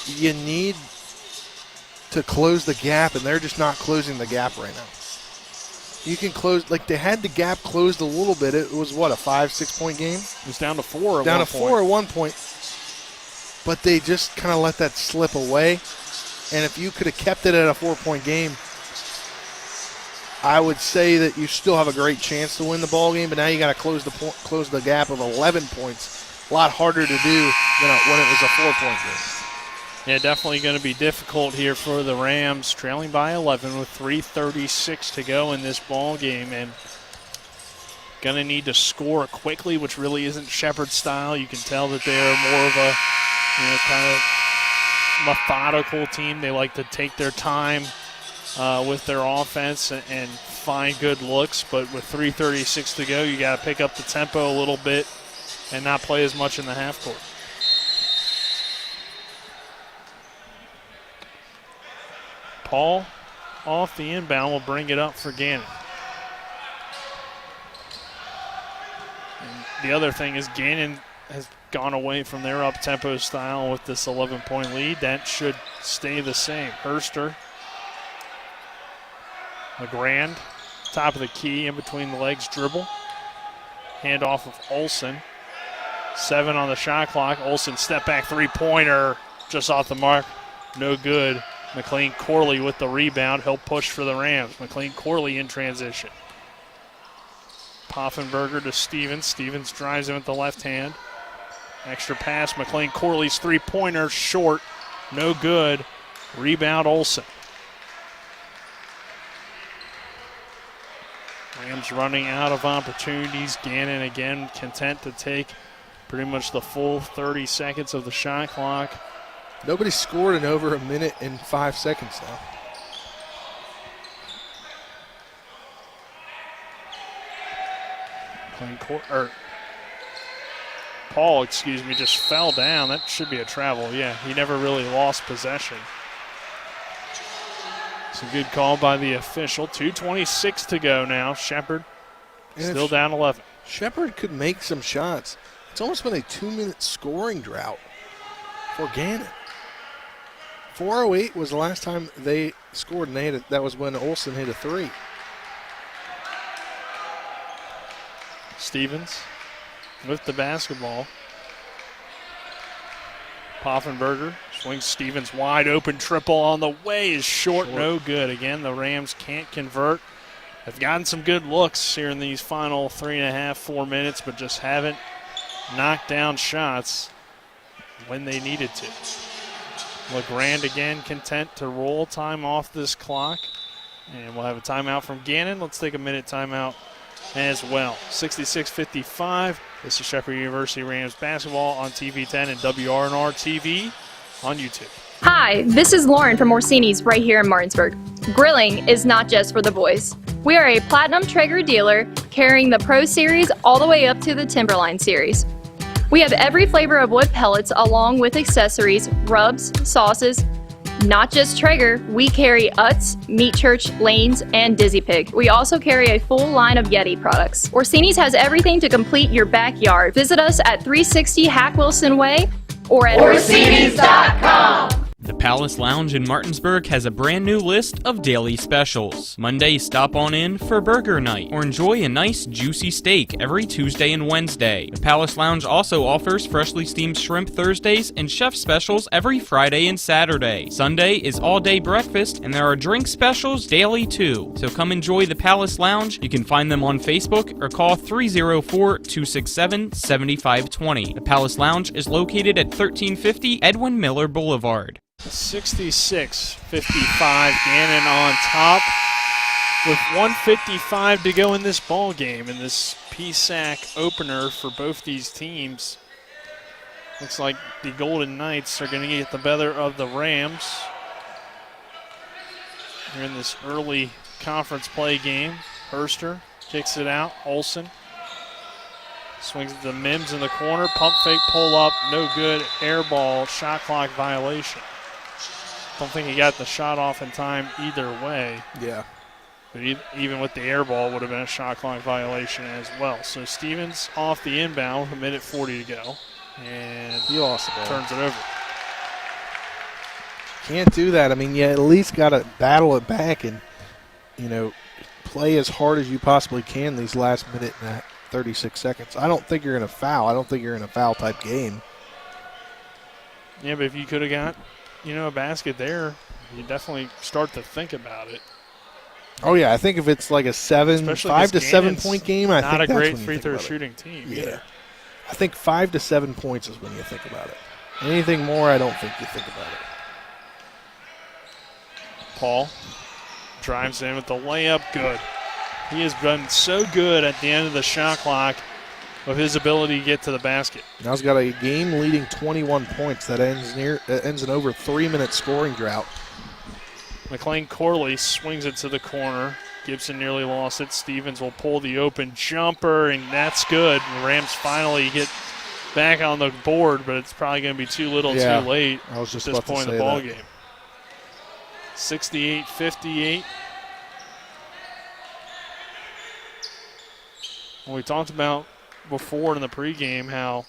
you need to close the gap, and they're just not closing the gap right now. You can close, like they had the gap closed a little bit. It was, what, a 5-6 point game? It was down to 4 at down one to point. 4 at one point. But they just kind of let that slip away. And if you could have kept it at a 4-point game, I would say that you still have a great chance to win the ball game. But now you got to close the gap of 11 points. A lot harder to do than when it was a 4-point game. Yeah, definitely going to be difficult here for the Rams, trailing by 11 with 3:36 to go in this ball game, and going to need to score quickly, which really isn't Shepherd's style. You can tell that they're more of a kind of methodical team. They like to take their time with their offense and find good looks, but with 3:36 to go, you got to pick up the tempo a little bit and not play as much in the half court. Paul off the inbound will bring it up for Gannon. And the other thing is Gannon has gone away from their up-tempo style with this 11-point lead. That should stay the same. Herster LeGrand, top of the key, in between the legs dribble. Handoff of Olsen. 7 on the shot clock. Olsen step back three-pointer just off the mark. No good. McLean Corley with the rebound. He'll push for the Rams. McLean Corley in transition. Poffenberger to Stevens. Stevens drives him with the left hand. Extra pass. McLean Corley's three-pointer short. No good. Rebound Olsen. Rams running out of opportunities. Gannon again content to take pretty much the full 30 seconds of the shot clock. Nobody scored in over a minute and 5 seconds now. Paul, just fell down. That should be a travel. Yeah, he never really lost possession. It's a good call by the official. 2:26 to go now. Shepherd still down 11. Shepherd could make some shots. It's almost been a 2-minute scoring drought for Gannon. 4:08 was the last time they scored, and that was when Olsen hit a three. Stevens with the basketball. Poffenberger swings Stevens wide open. Triple on the way is short. No good. Again, the Rams can't convert. They've gotten some good looks here in these final 3.5, 4 minutes, but just haven't knocked down shots when they needed to. LeGrand again content to roll time off this clock. And we'll have a timeout from Gannon. Let's take a minute timeout as well. 66-55. This is Shepherd University Rams basketball on TV 10 and WRNR TV on YouTube. Hi, this is Lauren from Orsini's right here in Martinsburg. Grilling is not just for the boys. We are a Platinum Traeger dealer carrying the Pro Series all the way up to the Timberline Series. We have every flavor of wood pellets along with accessories, rubs, sauces. Not just Traeger, we carry Utz, Meat Church, Lanes, and Dizzy Pig. We also carry a full line of Yeti products. Orsini's has everything to complete your backyard. Visit us at 360 Hack Wilson Way or at Orsinis.com. The Palace Lounge in Martinsburg has a brand new list of daily specials. Monday, stop on in for burger night or enjoy a nice juicy steak every Tuesday and Wednesday. The Palace Lounge also offers freshly steamed shrimp Thursdays and chef specials every Friday and Saturday. Sunday is all-day breakfast and there are drink specials daily too. So come enjoy the Palace Lounge. You can find them on Facebook or call 304-267-7520. The Palace Lounge is located at 1350 Edwin Miller Boulevard. 66-55, Gannon on top with 1:55 to go in this ball game, in this PSAC opener for both these teams. Looks like the Golden Knights are going to get the better of the Rams. They're in this early conference play game. Herster kicks it out. Olsen swings it to Mims in the corner. Pump fake, pull up, no good. Air ball, shot clock violation. Don't think he got the shot off in time either way. Yeah. But even with the air ball, would have been a shot clock violation as well. So Stevens off the inbound, 1:40 to go. And he lost the ball. Turns it over. Can't do that. I mean, you at least got to battle it back and, play as hard as you possibly can these last minute and 36 seconds. I don't think you're in a foul. I don't think you're in a foul-type game. Yeah, but if you could have got, a basket there, you definitely start to think about it. Oh, yeah. I think if it's like a 5 to 7 point game, I think not a that's great when you free think throw about it. shooting team. Yeah. Either. I think 5 to 7 points is when you think about it. Anything more, I don't think you think about it. Paul drives in with the layup. Good. He has been so good at the end of the shot clock with his ability to get to the basket. Now he's got a game-leading 21 points that ends in over 3-minute scoring drought. McLean Corley swings it to the corner. Gibson nearly lost it. Stevens will pull the open jumper, and that's good. The Rams finally get back on the board, but it's probably going to be too little too late I was just at this about to point in say the ball that. game. 68-58. Well, we talked about before in the pregame how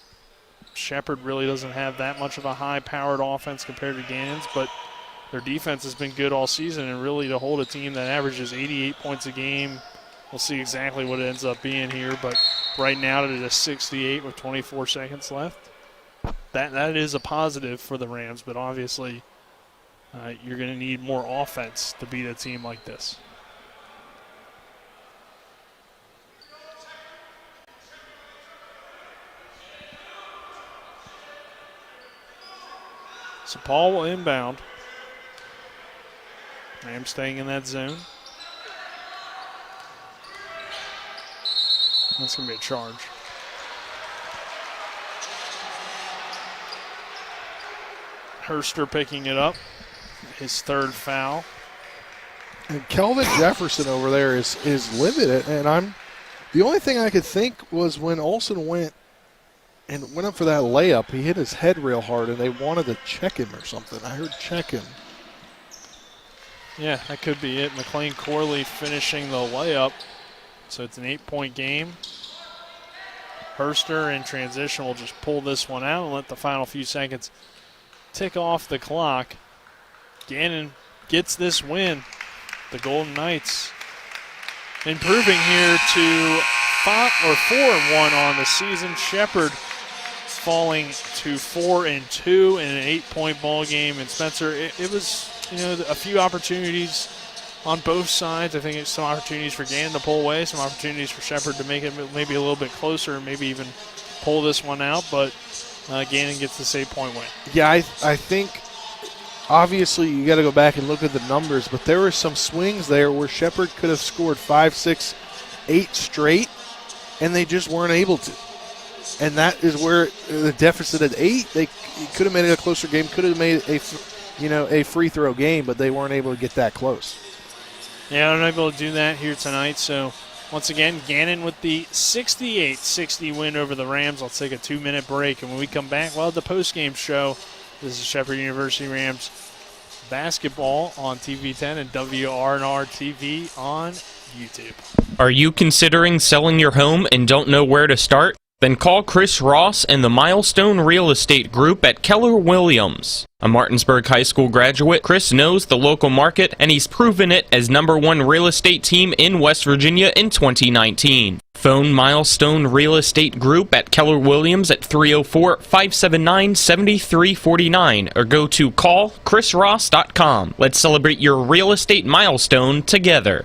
Shepherd really doesn't have that much of a high-powered offense compared to Gannon's, but their defense has been good all season, and really to hold a team that averages 88 points a game, we'll see exactly what it ends up being here. But right now it is 68 with 24 seconds left. That is a positive for the Rams, but obviously you're going to need more offense to beat a team like this. So Paul will inbound. Rams staying in that zone. That's going to be a charge. Herster picking it up. His third foul. And Kelvin Jefferson over there is limited. And the only thing I could think was when Olsen went up for that layup, he hit his head real hard, and they wanted to check him or something. I heard check him. Yeah, that could be it. McLean Corley finishing the layup. So it's an 8-point game. Herster in transition will just pull this one out and let the final few seconds tick off the clock. Gannon gets this win. The Golden Knights improving here to 4-1 on the season. Shepherd falling to 4-2 in an 8-point ball game. And Spencer, it was a few opportunities on both sides. I think it's some opportunities for Gannon to pull away, some opportunities for Shepherd to make it maybe a little bit closer and maybe even pull this one out. But Gannon gets this 8-point win. Yeah, I think obviously you got to go back and look at the numbers, but there were some swings there where Shepherd could have scored 5, 6, 8 straight, and they just weren't able to. And that is where the deficit at 8, they could have made it a closer game, could have made a free throw game, but they weren't able to get that close. Yeah, they're not able to do that here tonight. So once again, Gannon with the 68-60 win over the Rams. I'll take a 2-minute break, and when we come back, we'll have the postgame show. This is Shepherd University Rams basketball on TV10 and WRNR TV on YouTube. Are you considering selling your home and don't know where to start? Then call Chris Ross and the Milestone Real Estate Group at Keller Williams. A Martinsburg High School graduate, Chris knows the local market, and he's proven it as #1 real estate team in West Virginia in 2019. Phone Milestone Real Estate Group at Keller Williams at 304-579-7349 or go to callchrisross.com. Let's celebrate your real estate milestone together.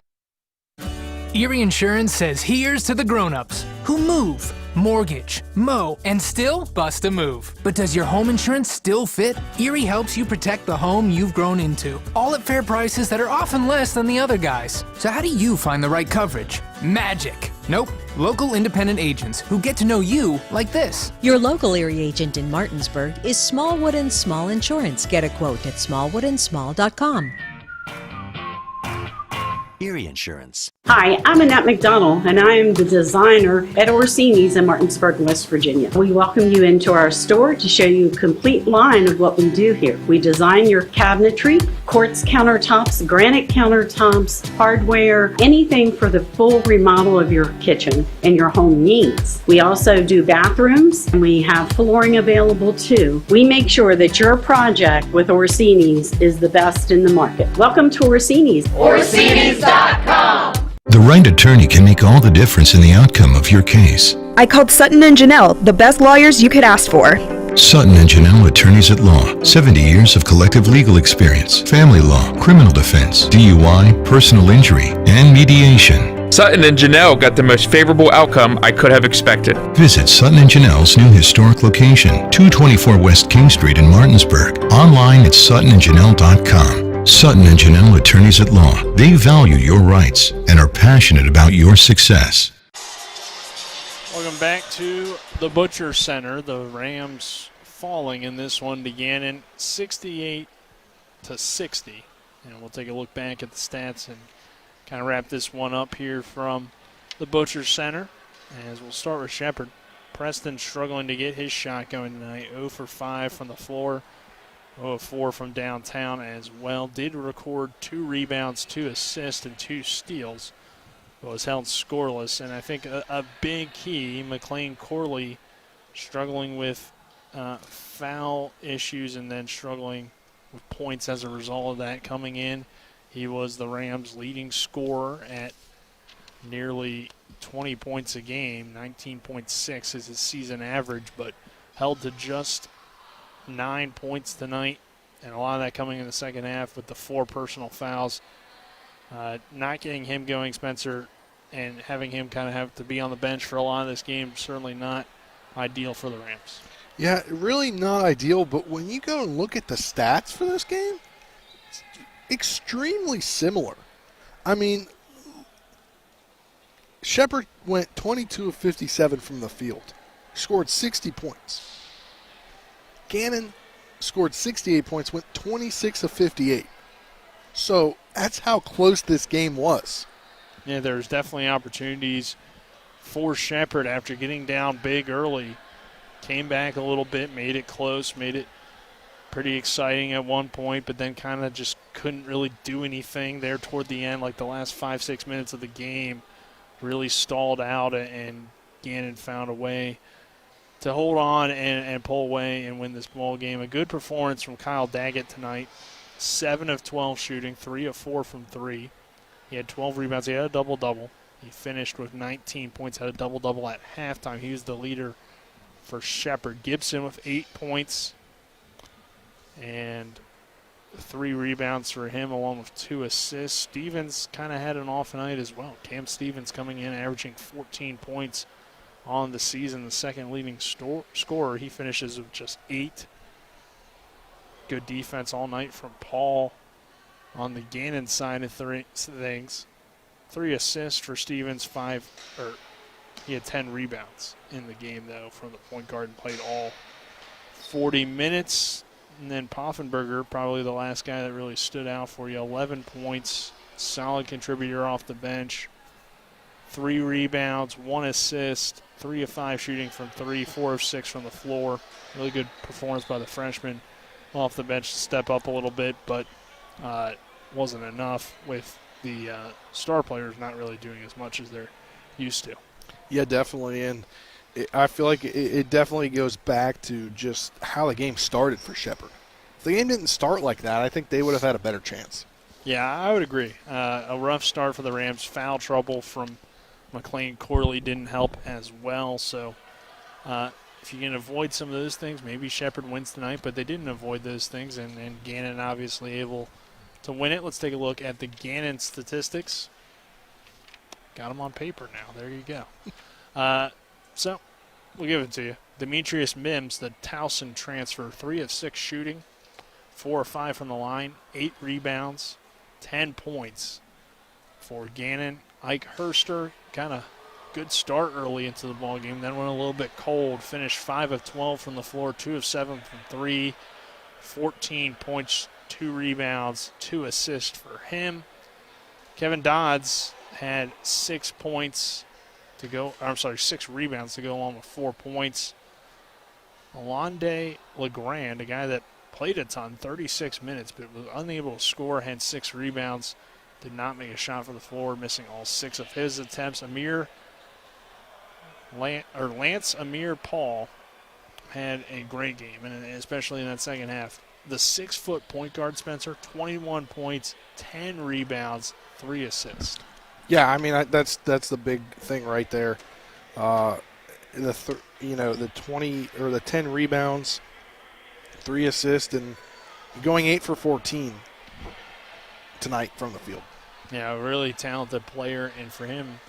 Erie Insurance says here's to the grown-ups who move, mortgage, mow, and still bust a move. But does your home insurance still fit? Erie helps you protect the home you've grown into, all at fair prices that are often less than the other guys. So how do you find the right coverage? Magic. Nope. Local independent agents who get to know you like this. Your local Erie agent in Martinsburg is Smallwood & Small Insurance. Get a quote at smallwoodandsmall.com. Erie Insurance. Hi, I'm Annette McDonald, and I am the designer at Orsini's in Martinsburg, West Virginia. We welcome you into our store to show you a complete line of what we do here. We design your cabinetry, quartz countertops, granite countertops, hardware, anything for the full remodel of your kitchen and your home needs. We also do bathrooms, and we have flooring available too. We make sure that your project with Orsini's is the best in the market. Welcome to Orsini's. Orsini's.com. The right attorney can make all the difference in the outcome of your case. I called Sutton and Janelle, the best lawyers you could ask for. Sutton and Janelle Attorneys at Law. 70 years of collective legal experience. Family law, criminal defense, DUI, personal injury, and mediation. Sutton and Janelle got the most favorable outcome I could have expected. Visit Sutton and Janelle's new historic location, 224 West King Street in Martinsburg. Online at suttonandjanelle.com. Sutton and Janelle Attorneys at Law. They value your rights and are passionate about your success. Welcome back to the Butcher Center. The Rams falling in this one to Gannon, 68-60. And we'll take a look back at the stats and kind of wrap this one up here from the Butcher Center. As we'll start with Shepherd. Preston struggling to get his shot going tonight. 0 for 5 from the floor. 0 of 4 from downtown as well. Did record 2 rebounds, 2 assists, and 2 steals. But was held scoreless. And I think a big key, McLean Corley struggling with foul issues and then struggling with points as a result of that coming in. He was the Rams' leading scorer at nearly 20 points a game. 19.6 is his season average, but held to just 9 points tonight, and a lot of that coming in the second half with the 4 personal fouls. Not getting him going, Spencer, and having him kind of have to be on the bench for a lot of this game, certainly not ideal for the Rams. Yeah, really not ideal, but when you go and look at the stats for this game, it's extremely similar. I mean, Shepard went 22 of 57 from the field, scored 60 points. Gannon scored 68 points, went 26 of 58. So that's how close this game was. Yeah, there's definitely opportunities for Shepard after getting down big early. Came back a little bit, made it close, made it pretty exciting at one point, but then kind of just couldn't really do anything there toward the end, like the last 5-6 minutes of the game really stalled out, and Gannon found a way to hold on and pull away and win this ball game. A good performance from Kyle Daggett tonight. 7 of 12 shooting, 3 of 4 from 3. He had 12 rebounds. He had a double-double. He finished with 19 points, had a double-double at halftime. He was the leader for Shepard. Gibson with 8 points and 3 rebounds for him, along with 2 assists. Stevens kind of had an off night as well. Cam Stevens coming in, averaging 14 points on the season, the second leading scorer. He finishes with just 8. Good defense all night from Paul on the Gannon side of things. 3 assists for Stevens, he had 10 rebounds in the game, though, from the point guard, and played all 40 minutes. And then Poffenberger, probably the last guy that really stood out for you. 11 points, solid contributor off the bench. 3 rebounds, 1 assist, 3 of 5 shooting from 3, 4 of 6 from the floor. Really good performance by the freshman off the bench to step up a little bit, but wasn't enough with the star players not really doing as much as they're used to. Yeah, definitely, and I feel like it definitely goes back to just how the game started for Shepard. If the game didn't start like that, I think they would have had a better chance. Yeah, I would agree. A rough start for the Rams. Foul trouble from McLean Corley didn't help as well, so if you can avoid some of those things, maybe Shepard wins tonight, but they didn't avoid those things, and Gannon obviously able to win it. Let's take a look at the Gannon statistics. Got them on paper now. There you go. So we'll give it to you. Demetrius Mims, the Towson transfer, 3 of 6 shooting, 4 of 5 from the line, 8 rebounds, 10 points for Gannon. Ike Herster, kind of good start early into the ball game, then went a little bit cold, finished 5 of 12 from the floor, 2 of 7 from 3, 14 points, 2 rebounds, 2 assists for him. Kevin Dodds had 6 rebounds to go along with 4 points. Alonde LeGrand, a guy that played a ton, 36 minutes, but was unable to score, had 6 rebounds, did not make a shot for the floor, missing all 6 of his attempts. Lance Amir Paul had a great game, and especially in that second half. The 6-foot point guard, Spencer, 21 points, 10 rebounds, 3 assists. Yeah, I mean that's the big thing right there. The 20 or the 10 rebounds, 3 assists, and going 8 for 14 tonight from the field. Yeah, a really talented player, and for him,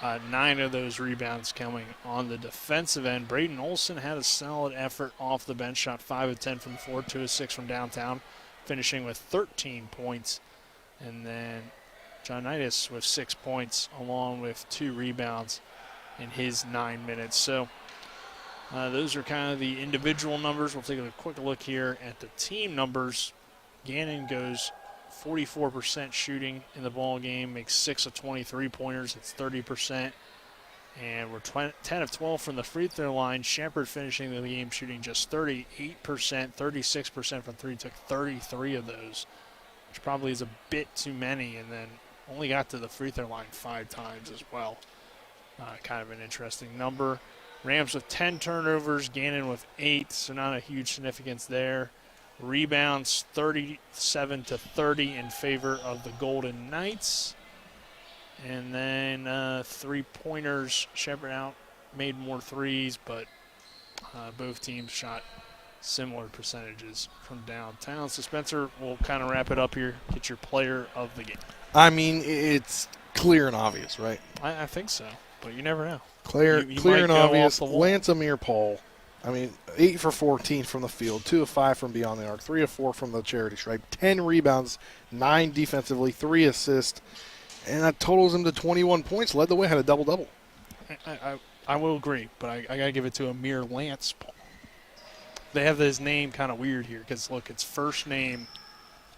9 of those rebounds coming on the defensive end. Braden Olson had a solid effort off the bench, shot 5 of 10 from the floor, 2 of 6 from downtown, finishing with 13 points. And then Johnitis with 6 points, along with 2 rebounds in his 9 minutes. So those are kind of the individual numbers. We'll take a quick look here at the team numbers. Gannon goes 44% shooting in the ball game, makes 6 of 23 pointers. It's 30%. And we're 10 of 12 from the free throw line. Shepard finishing the game shooting just 38%, 36% from 3. Took 33 of those, which probably is a bit too many, and then only got to the free throw line 5 times as well. Kind of an interesting number. Rams with 10 turnovers, Gannon with 8, so not a huge significance there. rebounds 37-30 in favor of the Golden Knights. And then three-pointers, Shepherd made more threes, but both teams shot similar percentages from downtown. So Spencer, we'll kind of wrap it up here. Get your player of the game. I mean, it's clear and obvious, right? I think so, but you never know. Clear might and go obvious. off the wall. Lance Amir Paul. I mean, 8 for 14 from the field, 2 of 5 from beyond the arc, 3 of 4 from the charity stripe, 10 rebounds, 9 defensively, 3 assists, and that totals him to 21 points. Led the way, had a double-double. I will agree, but I got to give it to Amir Lance Paul. They have his name kind of weird here because, look, it's first name,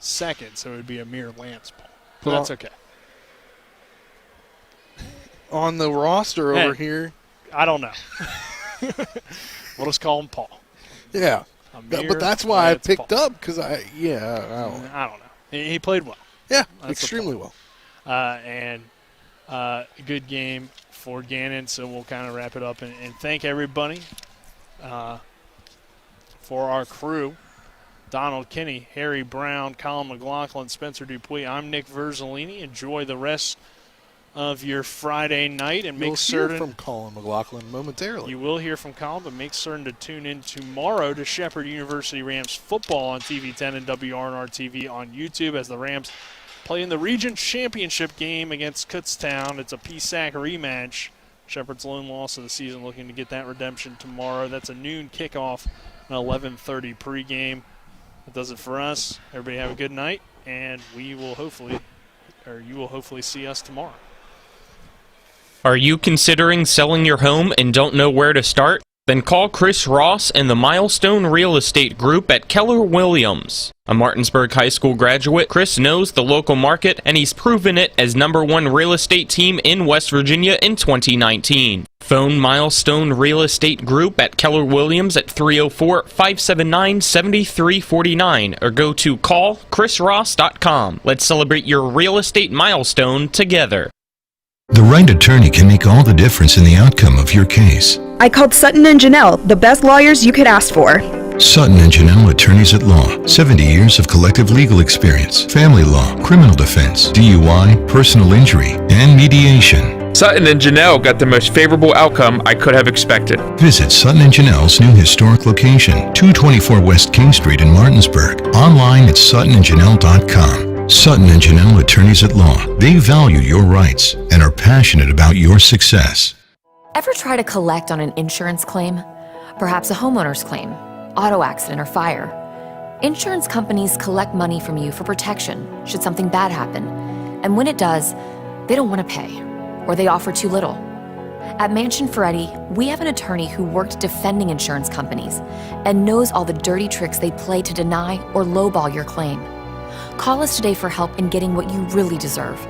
second, so it would be Amir Lance Paul. But that's okay. On the roster over here. I don't know. We'll just call him Paul. Yeah. Amir But that's why Lance I picked Paul. up because I don't know. I don't know. He played well. Yeah, That's extremely well. And a good game for Gannon, so we'll kind of wrap it up and thank everybody for our crew. Donald Kinney, Harry Brown, Colin McLaughlin, Spencer Dupuis. I'm Nick Verzolini. Enjoy the rest of your Friday night and make certain from Colin McLaughlin momentarily. You will hear from Colin, but make certain to tune in tomorrow to Shepherd University Rams football on TV 10 and WRNR TV on YouTube as the Rams play in the Region Championship game against Kutztown. It's a PSAC rematch. Shepherd's lone loss of the season, looking to get that redemption tomorrow. That's a noon kickoff, an 11:30 pregame. That does it for us. Everybody have a good night, and you will hopefully see us tomorrow. Are you considering selling your home and don't know where to start? Then call Chris Ross and the Milestone Real Estate Group at Keller Williams. A Martinsburg High School graduate, Chris knows the local market, and he's proven it as #1 real estate team in West Virginia in 2019. Phone Milestone Real Estate Group at Keller Williams at 304-579-7349 or go to callchrisross.com. Let's celebrate your real estate milestone together. The right attorney can make all the difference in the outcome of your case. I called Sutton and Janelle, the best lawyers you could ask for. Sutton and Janelle Attorneys at Law. 70 years of collective legal experience. Family law, criminal defense, DUI, personal injury, and mediation. Sutton and Janelle got the most favorable outcome I could have expected. Visit Sutton and Janelle's new historic location, 224 West King Street in Martinsburg. Online at suttonandjanelle.com. Sutton and Janelle Attorneys at Law. They value your rights and are passionate about your success. Ever try to collect on an insurance claim? Perhaps a homeowner's claim, auto accident, or fire. Insurance companies collect money from you for protection should something bad happen. And when it does, they don't want to pay, or they offer too little. At Mansion Ferretti, we have an attorney who worked defending insurance companies and knows all the dirty tricks they play to deny or lowball your claim. Call us today for help in getting what you really deserve.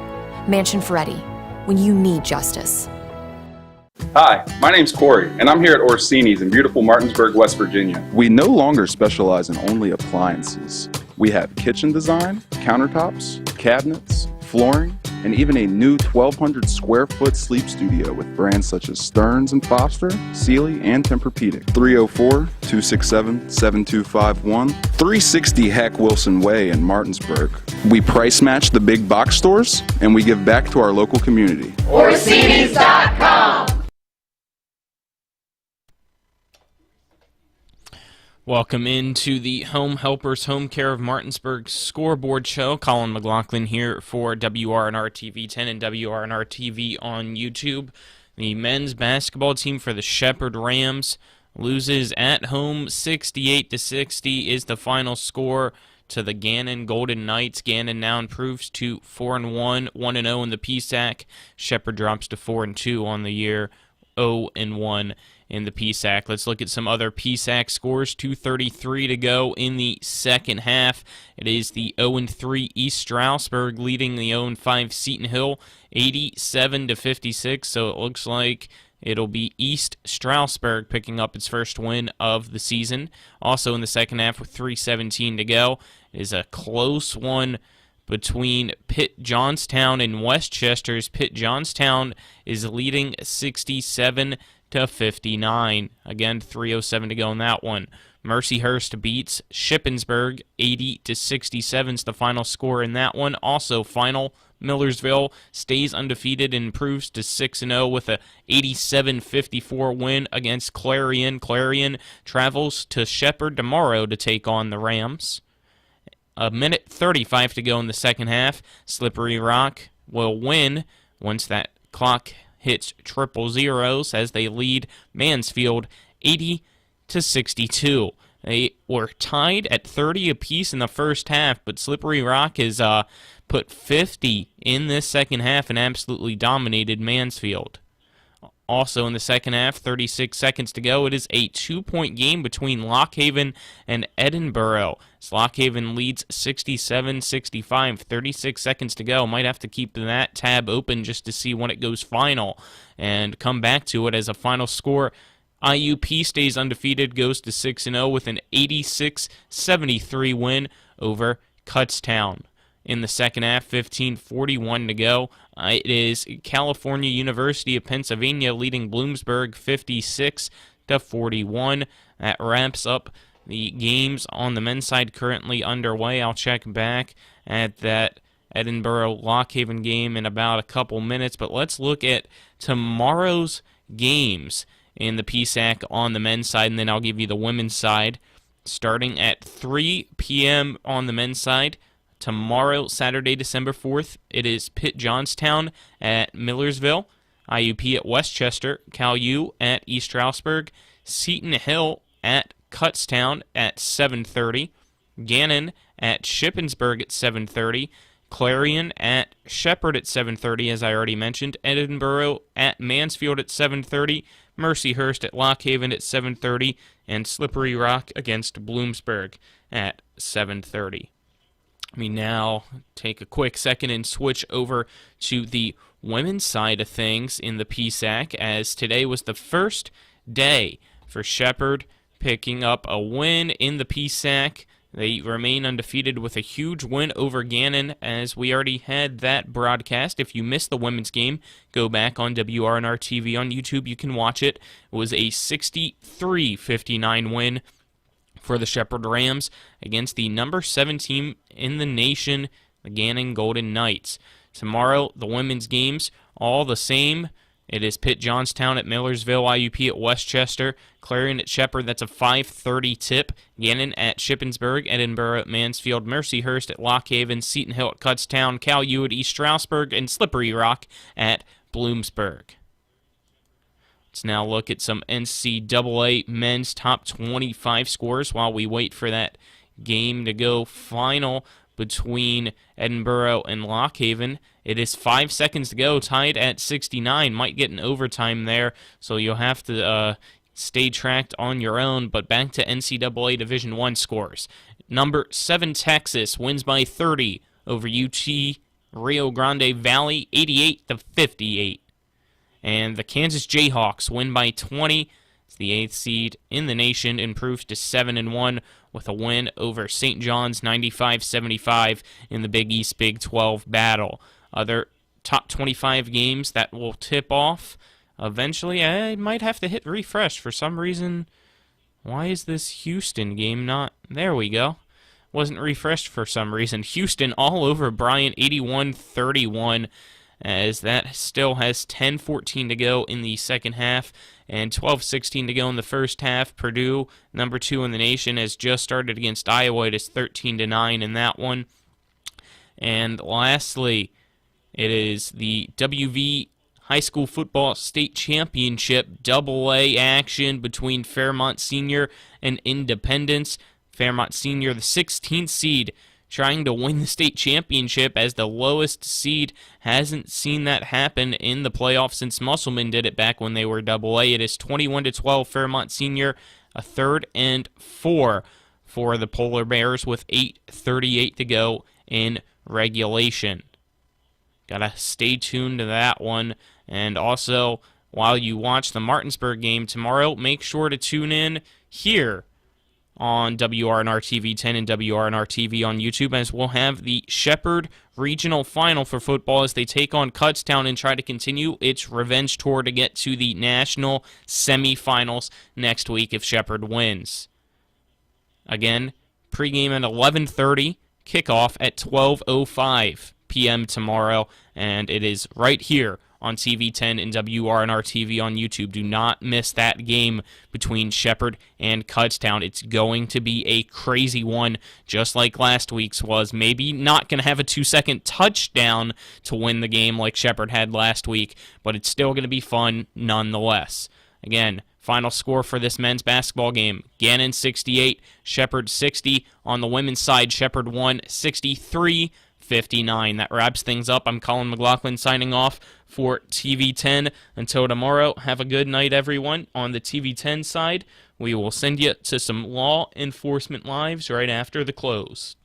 Mansion Ferretti, when you need justice. Hi, my name's Corey, and I'm here at Orsini's in beautiful Martinsburg, West Virginia. We no longer specialize in only appliances. We have kitchen design, countertops, cabinets, flooring, and even a new 1,200 square foot sleep studio with brands such as Stearns & Foster, Sealy, and Tempur-Pedic. 304-267-7251, 360 Hack Wilson Way in Martinsburg. We price match the big box stores, and we give back to our local community. Orsini's.com. Welcome into the Home Helpers Home Care of Martinsburg scoreboard show. Colin McLaughlin here for WRNR TV 10 and WRNR TV on YouTube. The men's basketball team for the Shepherd Rams loses at home 68-60 is the final score to the Gannon Golden Knights. Gannon now improves to 4-1, 1-0 in the PSAC. Shepherd drops to 4-2 on the year, 0-1 in the PSAC. Let's look at some other PSAC scores. 2:33 to go in the second half. It is the 0-3 East Stroudsburg leading the 0-5 Seton Hill 87-56. So it looks like it'll be East Stroudsburg picking up its first win of the season. Also in the second half with 3:17 to go, it is a close one between Pitt Johnstown and Westchester's. Pitt Johnstown is leading 67-59. Again, 3:07 to go in that one. Mercyhurst beats Shippensburg 80-67 is the final score in that one. Also final, Millersville stays undefeated and improves to 6-0 with a 87-54 win against Clarion. Clarion travels to Shepherd tomorrow to take on the Rams. A minute 35 to go in the second half. Slippery Rock will win once that clock hits triple zeros as they lead Mansfield 80-62. They were tied at 30 apiece in the first half, but Slippery Rock has put 50 in this second half and absolutely dominated Mansfield. Also in the second half, 36 seconds to go, it is a 2-point game between Lockhaven and Edinburgh. As Lockhaven leads 67-65, 36 seconds to go. Might have to keep that tab open just to see when it goes final and come back to it as a final score. IUP stays undefeated, goes to 6-0 with an 86-73 win over Kutztown. In the second half, 15:41 to go. It is California University of Pennsylvania leading Bloomsburg 56-41. That wraps up the games on the men's side currently underway. I'll check back at that Edinburgh-Lockhaven game in about a couple minutes, but let's look at tomorrow's games in the PSAC on the men's side, and then I'll give you the women's side. Starting at 3 p.m. on the men's side, tomorrow, Saturday, December 4th, it is Pitt Johnstown at Millersville, IUP at Westchester, Cal U at East Stroudsburg, Seton Hill at Kutztown at 7:30, Gannon at Shippensburg at 7:30, Clarion at Shepherd at 7:30, as I already mentioned, Edinburgh at Mansfield at 7:30, Mercyhurst at Lockhaven at 7:30, and Slippery Rock against Bloomsburg at 7:30. Let me now take a quick second and switch over to the women's side of things in the PSAC, as today was the first day for Shepherd picking up a win in the PSAC. They remain undefeated with a huge win over Gannon, as we already had that broadcast. If you missed the women's game, go back on WRNR TV on YouTube. You can watch it. It was a 63-59 win for the Shepherd Rams against the number 7 team in the nation, the Gannon Golden Knights. Tomorrow, the women's games, all the same. It is Pitt Johnstown at Millersville, IUP at Westchester, Clarion at Shepherd. That's a 5:30 tip. Gannon at Shippensburg, Edinburgh at Mansfield, Mercyhurst at Lockhaven, Seton Hill at Kutztown, Cal U at East Stroudsburg, and Slippery Rock at Bloomsburg. Let's now look at some NCAA men's top 25 scores while we wait for that game to go final between Edinburgh and Lockhaven. It is 5 seconds to go, tied at 69. Might get an overtime there, so you'll have to stay tracked on your own. But back to NCAA Division I scores. Number 7 Texas wins by 30 over UT Rio Grande Valley, 88-58. And the Kansas Jayhawks win by 20. It's the 8th seed in the nation, improves to 7-1 with a win over St. John's 95-75 in the Big East Big 12 battle. Other top 25 games that will tip off eventually. I might have to hit refresh for some reason. Why is this Houston game not? There we go. Wasn't refreshed for some reason. Houston all over Bryant, 81-31. As that still has 10:14 to go in the second half and 12:16 to go in the first half. Purdue, number 2 in the nation, has just started against Iowa. It is 13-9 in that one. And lastly, it is the WV High School Football State Championship AA action between Fairmont Senior and Independence. Fairmont Senior, the 16th seed, trying to win the state championship, as the lowest seed hasn't seen that happen in the playoffs since Musselman did it back when they were AA. It is 21-12 Fairmont Senior, a 3rd and 4 for the Polar Bears with 8:38 to go in regulation. Gotta stay tuned to that one. And also, while you watch the Martinsburg game tomorrow, make sure to tune in here on WRNR TV 10 and WRNR TV on YouTube, as we'll have the Shepherd Regional Final for football as they take on Kutztown and try to continue its revenge tour to get to the national semifinals next week if Shepherd wins. Again, pregame at 11:30, kickoff at 12:05 p.m. tomorrow, and it is right here on TV10 and WRNR TV on YouTube. Do not miss that game between Shepherd and Kutztown. It's going to be a crazy one, just like last week's was. Maybe not going to have a 2-second touchdown to win the game like Shepherd had last week, but it's still going to be fun nonetheless. Again, final score for this men's basketball game, Gannon 68, Shepherd 60. On the women's side, Shepherd won 63-59. That wraps things up. I'm Colin McLaughlin signing off for TV10. Until tomorrow, have a good night, everyone. On the TV10 side, we will send you to some law enforcement lives right after the close.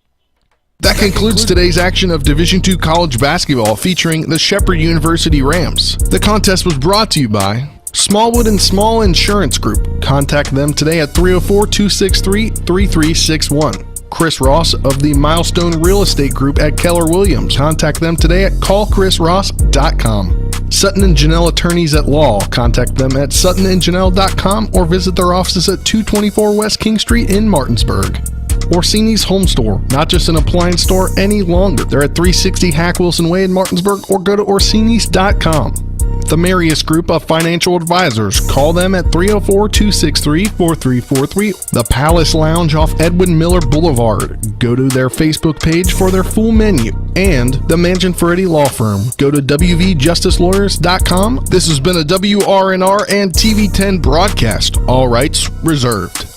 That concludes today's action of Division II college basketball featuring the Shepherd University Rams. The contest was brought to you by Smallwood and Small Insurance Group. Contact them today at 304-263-3361. Chris Ross of the Milestone Real Estate Group at Keller Williams. Contact them today at callchrisross.com. Sutton and Janelle Attorneys at Law. Contact them at suttonandjanelle.com or visit their offices at 224 West King Street in Martinsburg. Orsini's Home Store, not just an appliance store any longer. They're at 360 Hack Wilson Way in Martinsburg, or go to orsinis.com. The Marius Group of Financial Advisors. Call them at 304-263-4343. The Palace Lounge off Edwin Miller Boulevard. Go to their Facebook page for their full menu. And the Mansion Ferretti Law Firm. Go to wvjusticelawyers.com. This has been a WRNR and TV10 broadcast. All rights reserved.